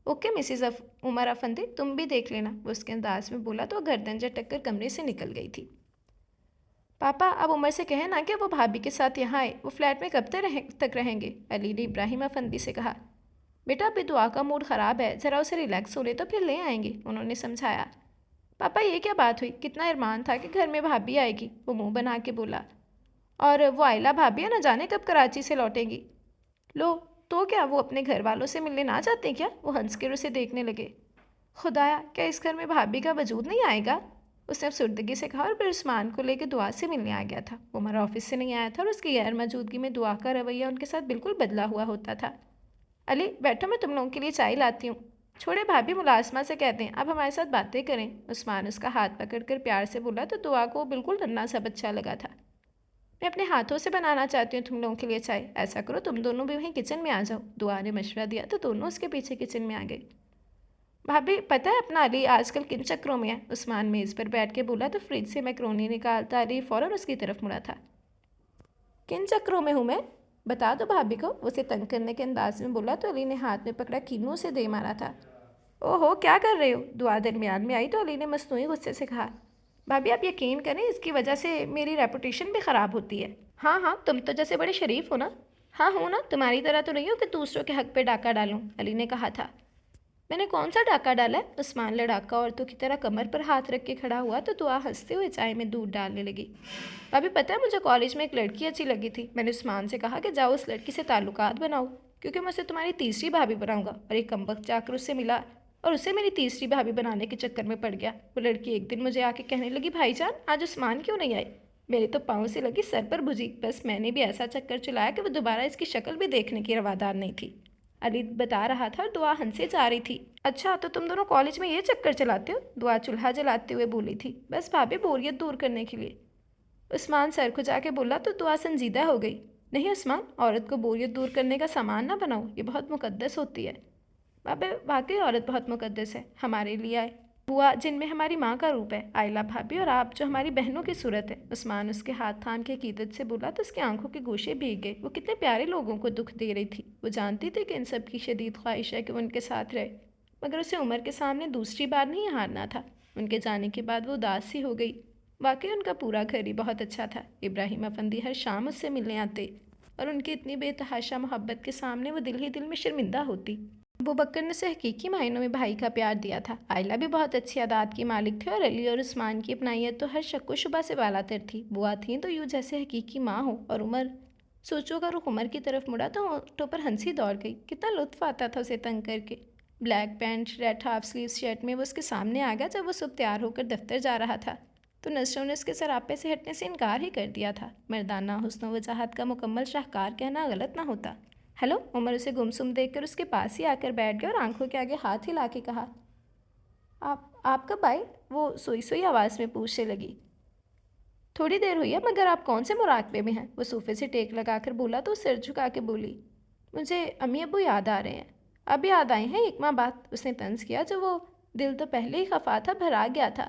اوکے مسز عمر افندی، تم بھی دیکھ لینا، وہ اس کے انداز میں بولا تو گردن جھٹک کر کمرے سے نکل گئی تھی۔ پاپا اب عمر سے کہیں نا کہ وہ بھابھی کے ساتھ یہاں آئے، وہ فلیٹ میں کب تک رہیں گے، علی نے ابراہیم افندی سے کہا۔ بیٹا ابھی دعا کا موڈ خراب ہے، ذرا اسے ریلیکس ہو لے تو پھر لے آئیں گے، انہوں نے سمجھایا۔ پاپا یہ کیا بات ہوئی، کتنا ارمان تھا کہ گھر میں بھابھی آئے گی، وہ منہ بنا کے بولا۔ اور وہ آئلہ بھابھی ہے نہ جانے کب کراچی سے لوٹیں گی۔ لو تو کیا وہ اپنے گھر والوں سے ملنے نہ جاتے کیا، وہ ہنس کر اسے دیکھنے لگے۔ خدایا کیا اس گھر میں بھابھی کا وجود نہیں آئے گا، اس نے افسردگی سے کہا اور پھر عثمان کو لے کے دعا سے ملنے آ گیا تھا۔ عمر آفس سے نہیں آیا تھا اور اس کی غیر موجودگی میں دعا کا رویہ ان کے ساتھ بالکل بدلا ہوا ہوتا تھا۔ علی بیٹھو، میں تم لوگوں کے لیے چائے لاتی ہوں۔ چھوڑے بھابھی، ملازمہ سے کہتے ہیں اب ہمارے ساتھ باتیں کریں، عثمان اس کا ہاتھ پکڑ کر پیار سے بولا تو دعا کو بالکل ننا سا بچہ لگا تھا۔ میں اپنے ہاتھوں سے بنانا چاہتی ہوں تم لوگوں کے لیے چائے، ایسا کرو تم دونوں بھی وہیں کچن میں آ جاؤ، دعا نے مشورہ دیا تو دونوں اس کے پیچھے کچن میں آ گئے۔ بھابھی پتہ ہے اپنا علی آج کل کن چکروں میں ہے، عثمان میز پر بیٹھ کے بولا تو فریج سے میکرونی نکالتا علی فوراً اس کی طرف مڑا تھا۔ کن چکروں میں ہوں میں، بتا دو بھابھی کو، اسے تنگ کرنے کے انداز میں بولا تو علی نے ہاتھ میں پکڑا کینوں سے دے مارا تھا۔ او ہو کیا کر رہے ہو، دعا درمیان میں آئی تو علی نے مصنوعی غصے سے کہا۔ بھابھی آپ یقین کریں اس کی وجہ سے میری ریپوٹیشن بھی خراب ہوتی ہے۔ ہاں ہاں تم تو جیسے بڑے شریف ہو نا۔ ہاں ہوں نا، تمہاری طرح تو نہیں ہو کہ دوسروں کے حق پہ ڈاکہ ڈالوں، علی نے کہا تھا۔ میں نے کون سا ڈاکہ ڈالا ہے، عثمان لڑاکا عورتوں کی طرح کمر پر ہاتھ رکھ کے کھڑا ہوا تو دعا ہنستے ہوئے چائے میں دودھ ڈالنے لگی۔ بھابھی پتہ ہے مجھے کالج میں ایک لڑکی اچھی لگی تھی، میں نے عثمان سے کہا کہ جاؤ اس لڑکی سے تعلقات بناؤ کیونکہ میں اسے تمہاری تیسری بھابھی بناؤں گا، اور ایک کمبخت جا کر اس سے ملا اور اسے میری تیسری بھابھی بنانے کے چکر میں پڑ گیا۔ وہ لڑکی ایک دن مجھے آ کے کہنے لگی بھائی جان آج عثمان کیوں نہیں آئے، میرے تو پاؤں سے لگی سر پر بھجی، بس میں نے بھی ایسا چکر چلایا کہ وہ دوبارہ اس کی شکل بھی دیکھنے کی روادار نہیں تھی، علی بتا رہا تھا اور دعا ہنسے جا رہی تھی۔ اچھا تو تم دونوں کالج میں یہ چکر چلاتے ہو، دعا چولہا جلاتے ہوئے بولی تھی۔ بس بھابھی بوریت دور کرنے کے لیے، عثمان سر کھجا کے بولا تو دعا سنجیدہ ہو گئی۔ نہیں عثمان، عورت کو بوریت دور کرنے کا سامان نہ بناؤ، یہ بہت مقدس ہوتی ہے۔ بابا واقعی عورت بہت مقدس ہے، ہمارے لیے آئے بوا جن میں ہماری ماں کا روپ ہے، آئلہ بھابھی، اور آپ جو ہماری بہنوں کی صورت ہے، عثمان اس کے ہاتھ تھام کے عقیدت سے بولا تو اس کی آنکھوں کے گوشے بھیگ گئے۔ وہ کتنے پیارے لوگوں کو دکھ دے رہی تھی، وہ جانتی تھی کہ ان سب کی شدید خواہش ہے کہ وہ ان کے ساتھ رہے، مگر اسے عمر کے سامنے دوسری بار نہیں ہارنا تھا۔ ان کے جانے کے بعد وہ اداس سی ہو گئی۔ واقعی ان کا پورا گھر ہی بہت اچھا تھا، ابراہیم افندی ہر شام اس سے ملنے آتے اور ان کی اتنی بے تحاشا محبت کے سامنے وہ دل ہی دل میں شرمندہ ہوتی۔ ابو بکر نے اسے حقیقی معنوں میں بھائی کا پیار دیا تھا۔ آئلہ بھی بہت اچھی عادات کی مالک تھی اور علی اور عثمان کی اپنائیت تو ہر شک و شبہ سے بالاتر تھی۔ بوا تھیں تو یوں جیسے حقیقی ماں ہو، اور عمر سوچوں کا رخ عمر کی طرف مڑا تو ہونٹوں پر ہنسی دوڑ گئی۔ کتنا لطف آتا تھا اسے تنگ کر کے۔ Black pant red half sleeves shirt میں وہ اس کے سامنے آ گیا جب وہ صبح تیار ہو کر دفتر جا رہا تھا تو نظروں نے اس کے سراپے سے ہٹنے سے انکار ہی کر دیا تھا۔ مردانہ حسن و وجاہت کا مکمل شاہکار کہنا غلط نہ ہوتا۔ ہیلو، عمر اسے گمسم دیکھ کر اس کے پاس ہی آ کر بیٹھ گیا اور آنکھوں کے آگے ہاتھ ہلا کے کہا، آپ کب آئے، وہ سوئی سوئی آواز میں پوچھنے لگی۔ تھوڑی دیر ہوئی ہے، مگر آپ کون سے مراقبے میں ہیں، وہ صوفے سے ٹیک لگا کر بولا تو سر جھکا کے بولی، مجھے امی ابو یاد آ رہے ہیں۔ اب یاد آئے ہیں ایک ماں بات، اس نے طنز کیا جو وہ دل تو پہلے ہی خفا تھا بھرا گیا تھا۔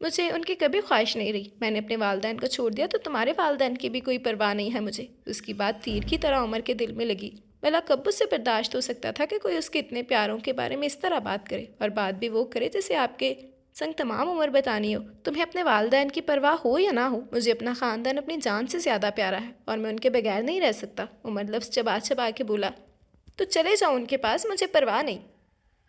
مجھے ان کی کبھی خواہش نہیں رہی، میں نے اپنے والدین کو چھوڑ دیا تو تمہارے والدین کی بھی کوئی پرواہ نہیں ہے مجھے۔ اس کی بات تیر کی طرح عمر کے دل میں لگی۔ بھلا کب اس سے برداشت ہو سکتا تھا کہ کوئی اس کے اتنے پیاروں کے بارے میں اس طرح بات کرے، اور بات بھی وہ کرے جسے آپ کے سنگ تمام عمر بتانی ہو۔ تمہیں اپنے والدین کی پرواہ ہو یا نہ ہو، مجھے اپنا خاندان اپنی جان سے زیادہ پیارا ہے، اور میں ان کے بغیر نہیں رہ سکتا۔ عمر لفظ چبا چبا کے بولا۔ تو چلے جاؤ ان کے پاس، مجھے پرواہ نہیں۔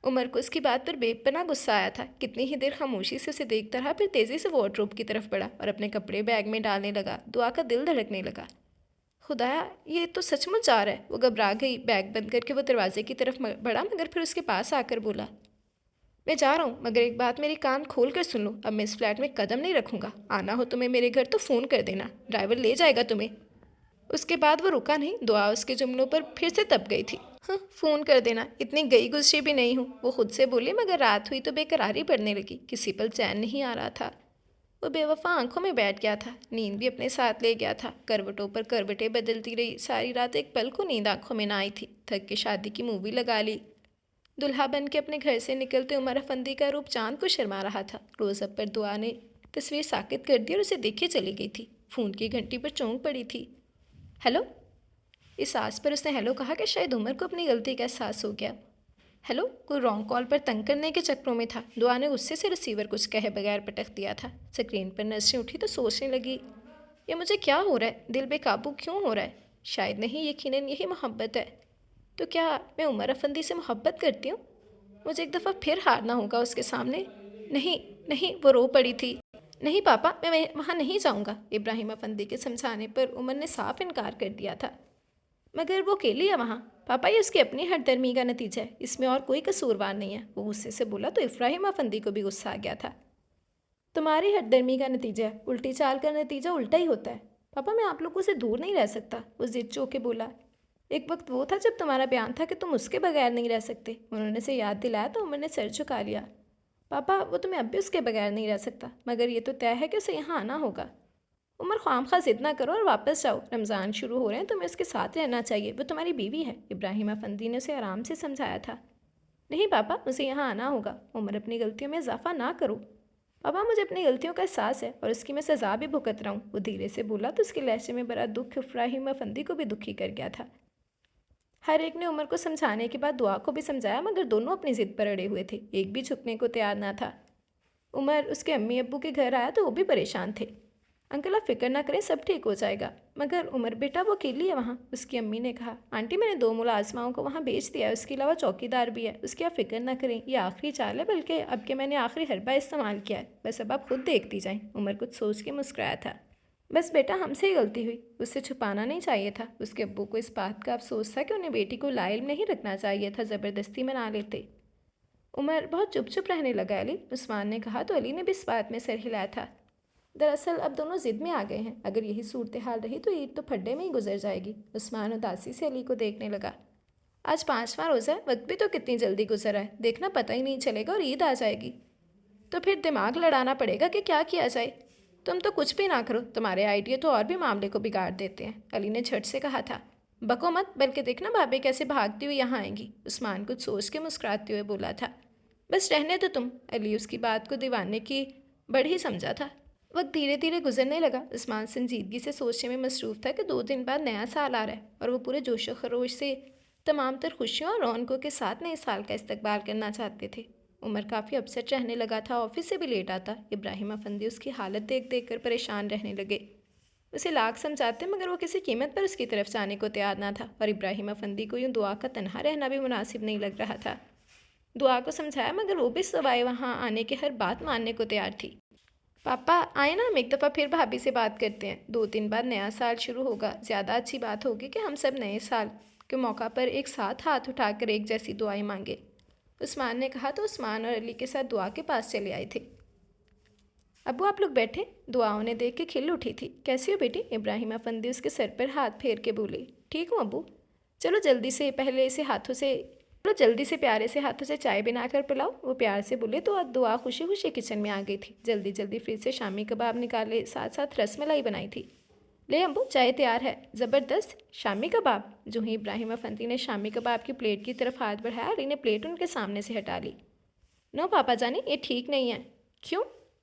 عمر کو اس کی بات پر بے پناہ غصہ آیا تھا۔ کتنی ہی دیر خاموشی سے اسے دیکھتا رہا، پھر تیزی سے وارڈروب کی طرف بڑھا اور اپنے کپڑے بیگ میں ڈالنے لگا۔ دعا کا دل دھڑکنے لگا۔ خدایا، یہ تو سچ مچ جا رہا ہے۔ وہ گھبرا گئی۔ بیگ بند کر کے وہ دروازے کی طرف بڑھا، مگر پھر اس کے پاس آ کر بولا، میں جا رہا ہوں، مگر ایک بات میری کان کھول کر سن لو، اب میں اس فلیٹ میں قدم نہیں رکھوں گا۔ آنا ہو تمہیں میرے گھر تو فون کر دینا، ڈرائیور لے جائے گا تمہیں۔ اس کے بعد وہ رکا نہیں۔ دعا اس کے جملوں پر پھر سے تپ گئی تھی۔ ہاں، فون کر دینا، اتنی گئی گزری بھی نہیں ہوں، وہ خود سے بولی، مگر رات ہوئی تو بے قراری پڑنے لگی۔ کسی پل چین نہیں آ رہا تھا۔ وہ بے وفا آنکھوں میں بیٹھ گیا تھا۔ نیند بھی اپنے ساتھ لے گیا تھا۔ کروٹوں پر کروٹیں بدلتی رہی۔ ساری رات ایک پل کو نیند آنکھوں میں نہ آئی تھی۔ تھک کے شادی کی مووی لگا لی۔ دلہا بن کے اپنے گھر سے نکلتے عمر افندی کا روپ چاند کو شرما رہا تھا۔ روز اب پر دعا نے تصویر ساکت کر دی اور اسے دیکھے چلی گئی تھی۔ فون کی گھنٹی پر چونک پڑی تھی۔ ہیلو؟ اس آس پر اس نے ہیلو کہا کہ شاید عمر کو اپنی غلطی کا احساس ہو گیا۔ ہیلو؟ کوئی رانگ کال پر تنگ کرنے کے چکروں میں تھا۔ دعا نے غصے سے ریسیور کچھ کہے بغیر پٹک دیا تھا۔ اسکرین پر نظریں اٹھی تو سوچنے لگی، یہ مجھے کیا ہو رہا ہے؟ دل بے قابو کیوں ہو رہا ہے؟ شاید نہیں، یقیناً یہی محبت ہے۔ تو کیا میں عمر افندی سے محبت کرتی ہوں؟ مجھے ایک دفعہ پھر ہارنا ہوگا اس کے سامنے۔ نہیں نہیں، وہ رو پڑی تھی۔ نہیں پاپا، میں وہاں نہیں جاؤں گا۔ ابراہیم افندی کے سمجھانے پر عمر نے صاف انکار کر دیا تھا۔ مگر وہ اکیلی ہے وہاں۔ پاپا، یہ اس کی اپنی ہٹ درمی کا نتیجہ ہے، اس میں اور کوئی قصوروار نہیں ہے۔ وہ غصے سے بولا تو ابراہیم افندی کو بھی غصہ آ گیا تھا۔ تمہاری ہٹ درمی کا نتیجہ ہے، الٹی چال کا نتیجہ الٹا ہی ہوتا ہے۔ پاپا، میں آپ لوگوں سے دور نہیں رہ سکتا، وہ ضد چو کے بولا۔ ایک وقت وہ تھا جب تمہارا بیان تھا کہ تم اس کے بغیر نہیں رہ سکتے۔ انہوں نے اسے یاد دلایا تو عمر نے سر جھکا لیا۔ پاپا، وہ تمہیں اب بھی اس کے بغیر نہیں رہ سکتا، مگر یہ تو طے ہے کہ اسے یہاں آنا ہوگا۔ عمر، خواہ مخواہ ضد نہ کرو اور واپس جاؤ۔ رمضان شروع ہو رہے ہیں، تمہیں اس کے ساتھ رہنا چاہیے، وہ تمہاری بیوی ہے۔ ابراہیم افندی نے اسے آرام سے سمجھایا تھا۔ نہیں پاپا، اسے یہاں آنا ہوگا۔ عمر، اپنی غلطیوں میں اضافہ نہ کرو۔ پاپا، مجھے اپنی غلطیوں کا احساس ہے اور اس کی میں سزا بھی بھگت رہا ہوں، وہ دھیرے سے بولا تو اس کے لہجے میں بڑا دکھ ابراہیم افندی کو بھی دکھی کر گیا تھا۔ ہر ایک نے عمر کو سمجھانے کے بعد دعا کو بھی سمجھایا، مگر دونوں اپنی ضد پر اڑے ہوئے تھے، ایک بھی جھکنے کو تیار نہ تھا۔ عمر اس کے امی ابو کے گھر آیا تو وہ بھی پریشان تھے۔ انکل، آپ فکر نہ کریں، سب ٹھیک ہو جائے گا۔ مگر عمر بیٹا، وہ اکیلی ہے وہاں، اس کی امی نے کہا۔ آنٹی، میں نے 2 ملازماؤں کو وہاں بھیج دیا ہے، اس کے علاوہ چوکی دار بھی ہے، اس کی آپ فکر نہ کریں، یہ آخری چال ہے، بلکہ اب کہ میں نے آخری حربہ استعمال کیا ہے، بس اب آپ خود دیکھتی جائیں۔ عمر کچھ سوچ کے مسکرایا تھا۔ بس بیٹا، ہم سے ہی غلطی ہوئی، اس سے چھپانا نہیں چاہیے تھا۔ اس کے ابو کو اس بات کا افسوس تھا کہ انہیں بیٹی کو لاعلم نہیں رکھنا چاہیے تھا، زبردستی منا لیتے۔ عمر بہت چپ چپ رہنے لگا علی، عثمان نے کہا تو علی نے بھی اس بات میں سر ہلایا تھا۔ دراصل اب دونوں ضد میں آ گئے ہیں، اگر یہی صورتحال رہی تو عید تو پھڈے میں ہی گزر جائے گی۔ عثمان اداسی سے علی کو دیکھنے لگا۔ آج 5واں روزہ ہے، وقت بھی تو کتنی جلدی گزرا ہے، دیکھنا پتہ ہی نہیں چلے گا اور عید آ جائے گی۔ تو پھر دماغ لڑانا پڑے گا کہ کیا کیا جائے۔ تم تو کچھ بھی نہ کرو، تمہارے آئیڈیا تو اور بھی معاملے کو بگاڑ دیتے ہیں، علی نے جھٹ سے کہا تھا۔ بکو مت، بلکہ دیکھنا بھابھی کیسے بھاگتی ہوئی یہاں آئیں گی، عثمان کچھ سوچ کے مسکراتے ہوئے بولا تھا۔ بس رہنے دو تم، علی اس کی بات کو دیوانے کی بڑھ ہی سمجھا تھا۔ وقت دھیرے دھیرے گزرنے لگا۔ عثمان سنجیدگی سے سوچنے میں مصروف تھا کہ 2 دن بعد نیا سال آ رہا ہے اور وہ پورے جوش و خروش سے تمام تر خوشیوں اور رونقوں کے ساتھ نئے سال کا استقبال کرنا چاہتے تھے۔ عمر کافی اپسیٹ رہنے لگا تھا، آفس سے بھی لیٹ آتا۔ ابراہیم افندی اس کی حالت دیکھ دیکھ کر پریشان رہنے لگے۔ اسے لاکھ سمجھاتے مگر وہ کسی قیمت پر اس کی طرف جانے کو تیار نہ تھا، اور ابراہیم افندی کو یوں دعا کا تنہا رہنا بھی مناسب نہیں لگ رہا تھا۔ دعا کو سمجھایا مگر وہ بھی سوائے وہاں آنے کے ہر بات ماننے کو تیار تھی۔ پاپا آئے نا، ہم ایک دفعہ پھر بھابھی سے بات کرتے ہیں، 2 دن بعد نیا سال شروع ہوگا، زیادہ اچھی بات ہوگی کہ ہم سب نئے سال کے موقع پر ایک ساتھ ہاتھ اٹھا کر ایک جیسی دعائیں مانگے، عثمان نے کہا تو عثمان اور علی کے ساتھ دعا کے پاس چلے آئے تھے۔ ابو آپ لوگ بیٹھے؟ دعا انہیں دیکھ کے کھل اٹھی تھی۔ کیسی ہو بیٹی؟ ابراہیم افندی اس کے سر پر ہاتھ پھیر کے بولے۔ ٹھیک ہوں ابو، چلو جلدی سے پیارے سے ہاتھوں سے چائے بنا کر پلاؤ، وہ پیار سے بولے تو دعا خوشی خوشی کچن میں آ گئی تھی۔ جلدی جلدی فریج سے شامی کباب نکالے، ساتھ ساتھ رس ملائی بنائی تھی۔ لے ابو، چائے تیار ہے۔ زبردست، شامی کباب؟ جو ہی ابراہیم افندی نے شامی کباب کی پلیٹ کی طرف ہاتھ بڑھایا، علی نے پلیٹ ان کے سامنے سے ہٹا لی۔ نو پاپا جانی، یہ ٹھیک نہیں ہے۔ کیوں؟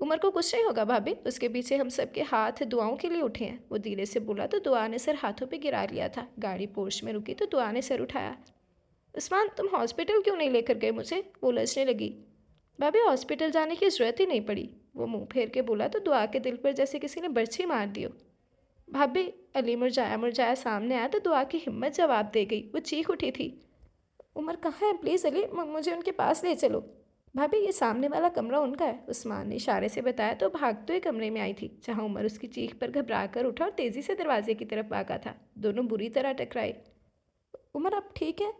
عمر کو کچھ نہیں ہوگا بھابھی، اس کے پیچھے ہم سب کے ہاتھ دعاؤں کے لیے اٹھے ہیں، وہ دھیرے سے بولا تو دعا نے سر ہاتھوں پہ گرا لیا تھا۔ گاڑی پورچ میں رکی تو دعا نے سر اٹھایا۔ عثمان تم ہاسپٹل کیوں نہیں لے کر گئے مجھے؟ وہ لجنے لگی۔ بھابھی ہاسپٹل جانے کی ضرورت ہی نہیں پڑی، وہ منہ پھیر کے بولا تو دعا کے دل پر جیسے کسی نے برچھی مار دی ہو۔ بھابھی علی مرجایا سامنے آیا تو دعا کی ہمت جواب دے گئی، وہ چیخ اٹھی تھی۔ عمر کہاں ہے؟ پلیز علی مجھے ان کے پاس لے چلو۔ بھابھی یہ سامنے والا کمرہ ان کا ہے، عثمان نے اشارے سے بتایا تو بھاگتے ہوئے کمرے میں آئی تھی، جہاں عمر اس کی چیخ پر گھبرا کر اٹھا اور تیزی سے دروازے کی طرف بھاگا تھا۔ دونوں بری طرح ٹکرائے۔ عمر اب ٹھیک ہے؟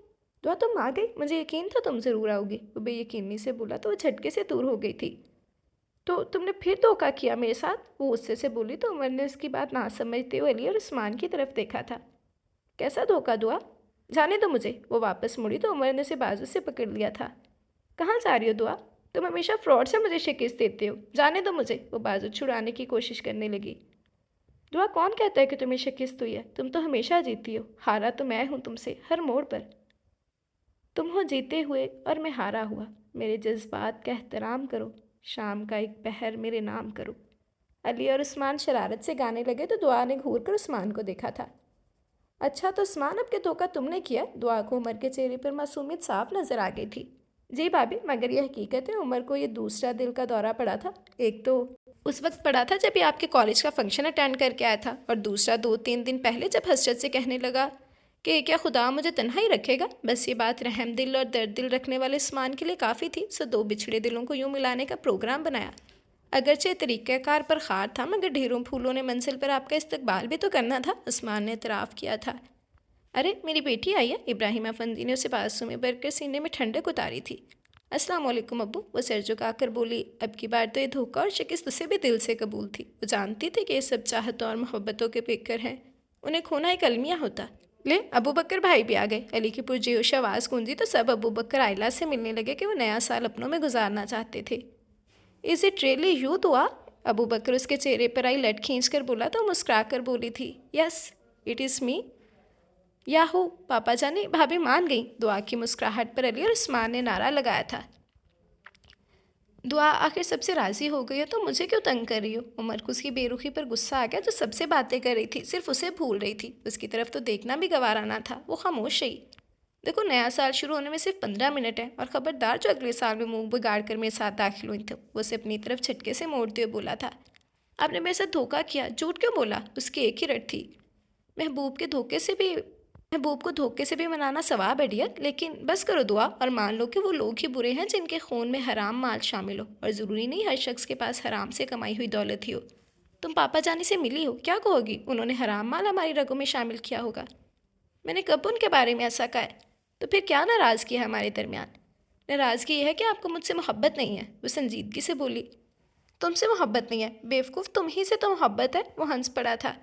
دعا تم آ گئی؟ مجھے یقین تھا تم ضرور آؤ گی، وہ بے یقینی سے بولا تو وہ جھٹکے سے دور ہو گئی تھی۔ تو تم نے پھر دھوکہ کیا میرے ساتھ؟ وہ غصے سے بولی تو عمر نے اس کی بات نہ سمجھتے ہوئے علی اور عثمان کی طرف دیکھا تھا۔ کیسا دھوکہ دعا؟ جانے دو مجھے۔ وہ واپس مڑی تو عمر نے اسے بازو سے پکڑ لیا تھا۔ کہاں جا رہی ہو دعا؟ تم ہمیشہ فراڈ سے مجھے شکست دیتے ہو، جانے دو مجھے۔ وہ بازو چھڑانے کی کوشش کرنے لگی۔ دعا کون کہتا ہے کہ تمہیں شکست ہوئی ہے؟ تم تو ہمیشہ جیتی ہو، ہارا تو میں ہوں تم سے ہر موڑ پر۔ تم ہو جیتے ہوئے اور میں ہارا ہوا، میرے جذبات کا احترام کرو، شام کا ایک پہر میرے نام کرو۔ علی اور عثمان شرارت سے گانے لگے تو دعا نے گھور کر عثمان کو دیکھا تھا۔ اچھا تو عثمان اب کے دھوکہ تم نے کیا؟ دعا کو عمر کے چہرے پر معصومیت صاف نظر آ گئی تھی۔ جی بھابھی، مگر یہ حقیقت ہے عمر کو یہ دوسرا دل کا دورہ پڑا تھا۔ ایک تو اس وقت پڑا تھا جب یہ آپ کے کالج کا فنکشن اٹینڈ کر کے آیا تھا، اور دوسرا 2-3 دن پہلے جب حسرت سے کہنے لگا کہ کیا خدا مجھے تنہا ہی رکھے گا۔ بس یہ بات رحم دل اور درد دل رکھنے والے عثمان کے لیے کافی تھی، سو 2 بچھڑے دلوں کو یوں ملانے کا پروگرام بنایا۔ اگرچہ طریقہ کار پر خار تھا، مگر ڈھیروں پھولوں نے منزل پر آپ کا استقبال بھی تو کرنا تھا، عثمان نے اعتراف کیا تھا۔ ارے میری بیٹی آئی ہے، ابراہیم افندی نے اسے بازو میں بھر کر سینے میں ٹھنڈک اتاری تھی۔ السلام علیکم ابو، وہ سر جھکا کر بولی۔ اب کی بار تو یہ دھوکہ اور شکست اسے بھی دل سے قبول تھی۔ وہ جانتی تھی کہ یہ سب چاہتوں اور محبتوں کے پیکر ہیں، انہیں کھونا ایک المیہ ہوتا۔ لے ابو بکر بھائی بھی آ گئے، علی کی پرجوش آواز گونجی تو سب ابو بکر آئلہ سے ملنے لگے کہ وہ نیا سال اپنوں میں گزارنا چاہتے تھے۔ از اٹ ریئلی یو دعا؟ ابو بکر اس کے چہرے پر آئی لٹ کھینچ کر بولا تو مسکرا کر بولی تھی، yes it is me. Yahoo پاپا جانی، بھابھی مان گئی۔ دعا کی مسکراہٹ پر علی اور عثمان نے نعرہ لگایا تھا، دعا آخر سب سے راضی ہو گئی ہو تو مجھے کیوں تنگ کر رہی ہو؟ عمر کو اس کی بے رخی پر غصہ آ گیا، جو سب سے باتیں کر رہی تھی صرف اسے بھول رہی تھی۔ اس کی طرف تو دیکھنا بھی گوارا نہ تھا، وہ خاموش رہی۔ دیکھو نیا سال شروع ہونے میں صرف 15 منٹ ہے، اور خبردار جو اگلے سال میں منہ بگاڑ کر میرے ساتھ داخل ہوئی تھی۔ وہ اسے اپنی طرف جھٹکے سے موڑتے ہوئے بولا تھا، آپ نے میرے ساتھ دھوکہ کیا، جھوٹ کیوں بولا؟ اس کی ایک ہی رٹ تھی، محبوب کو دھوکے سے بھی منانا ثواب ہے ڈیئر، لیکن بس کرو دعا اور مان لو کہ وہ لوگ ہی برے ہیں جن کے خون میں حرام مال شامل ہو، اور ضروری نہیں ہر شخص کے پاس حرام سے کمائی ہوئی دولت ہی ہو۔ تم پاپا جانی سے ملی ہو، کیا کہو گی؟ انہوں نے حرام مال ہماری رگوں میں شامل کیا ہوگا؟ میں نے کب ان کے بارے میں ایسا کہا ہے؟ تو پھر کیا ناراضگی ہے ہمارے درمیان؟ ناراضگی یہ ہے کہ آپ کو مجھ سے محبت نہیں ہے، وہ سنجیدگی سے بولی۔ تم سے محبت نہیں ہے بیوقوف، تم ہی سے تو محبت ہے، وہ ہنس پڑا تھا۔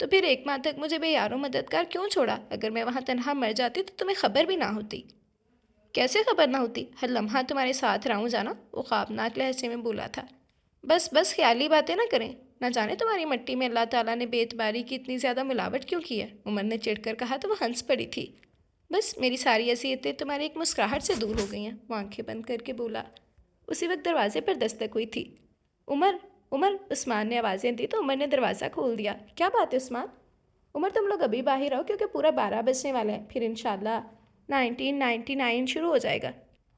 تو پھر 1 ماہ تک مجھے بے یار و مددگار کیوں چھوڑا؟ اگر میں وہاں تنہا مر جاتی تو تمہیں خبر بھی نہ ہوتی۔ کیسے خبر نہ ہوتی؟ ہر لمحہ تمہارے ساتھ رہا ہوں جانا، وہ خوابناک لہجے میں بولا تھا۔ بس خیالی باتیں نہ کریں، نہ جانے تمہاری مٹی میں اللہ تعالیٰ نے بے اعتباری کی اتنی زیادہ ملاوٹ کیوں کی ہے؟ عمر نے چڑھ کر کہا تو وہ ہنس پڑی تھی۔ بس میری ساری اذیتیں تمہاری ایک مسکراہٹ سے دور ہو گئی ہیں، وہ آنکھیں بند کر کے بولا۔ اسی وقت دروازے پر دستک ہوئی تھی۔ عمر عثمان نے آوازیں دی تو عمر نے دروازہ کھول دیا۔ کیا بات ہے عثمان؟ عمر تم لوگ ابھی باہر رہو کیونکہ پورا 12 بجنے والا ہے، پھر انشاءاللہ 1999 شروع ہو جائے گا۔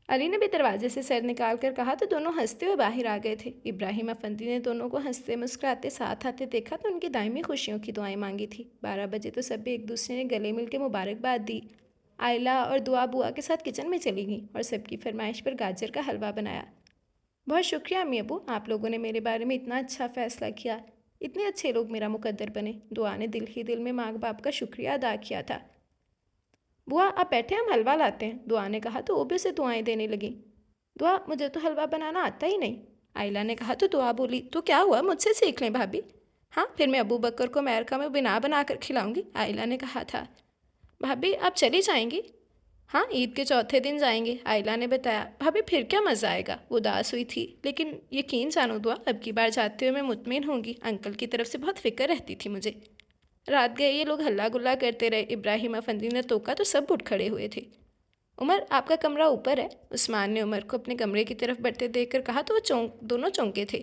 علی نے بھی دروازے سے سر نکال کر کہا تو دونوں ہنستے ہوئے باہر آ گئے تھے۔ ابراہیم افندی نے دونوں کو ہنستے مسکراتے ساتھ آتے دیکھا تو ان کی دائمی خوشیوں کی دعائیں مانگی تھی۔ 12 بجے تو سب ایک دوسرے نے گلے مل کے مبارکباد دی۔ آئلہ اور دعا بوا کے ساتھ کچن میں چلی گئیں اور سب کی فرمائش پر گاجر کا حلوہ بنایا۔ بہت شکریہ امی ابو، آپ لوگوں نے میرے بارے میں اتنا اچھا فیصلہ کیا، اتنے اچھے لوگ میرا مقدر بنے۔ دعا نے دل ہی دل میں ماں باپ کا شکریہ ادا کیا تھا۔ بوا آپ بیٹھے، ہم حلوہ لاتے ہیں، دعا نے کہا تو وہ بھی اسے دعائیں دینے لگیں۔ دعا مجھے تو حلوہ بنانا آتا ہی نہیں، آئلہ نے کہا تو دعا بولی تو کیا ہوا، مجھ سے سیکھ لیں بھابھی۔ ہاں پھر میں ابو بکر کو امریکہ میں بنا کر کھلاؤں گی، آئلہ نے کہا تھا۔ بھابھی آپ چلی جائیں گی؟ ہاں عید کے چوتھے دن جائیں گے، آئلہ نے بتایا۔ بھابھی پھر کیا مزہ آئے گا؟ وہ اداس ہوئی تھی۔ لیکن یقین جانو دعا، اب کی بار جاتے ہوئے میں مطمئن ہوں گی، انکل کی طرف سے بہت فکر رہتی تھی مجھے۔ رات گئے یہ لوگ ہلا گلا کرتے رہے، ابراہیم افندی نے توکا تو سب اٹھ کھڑے ہوئے تھے۔ عمر آپ کا کمرہ اوپر ہے، عثمان نے عمر کو اپنے کمرے کی طرف بڑھتے دیکھ کر کہا تو وہ دونوں چونکے تھے۔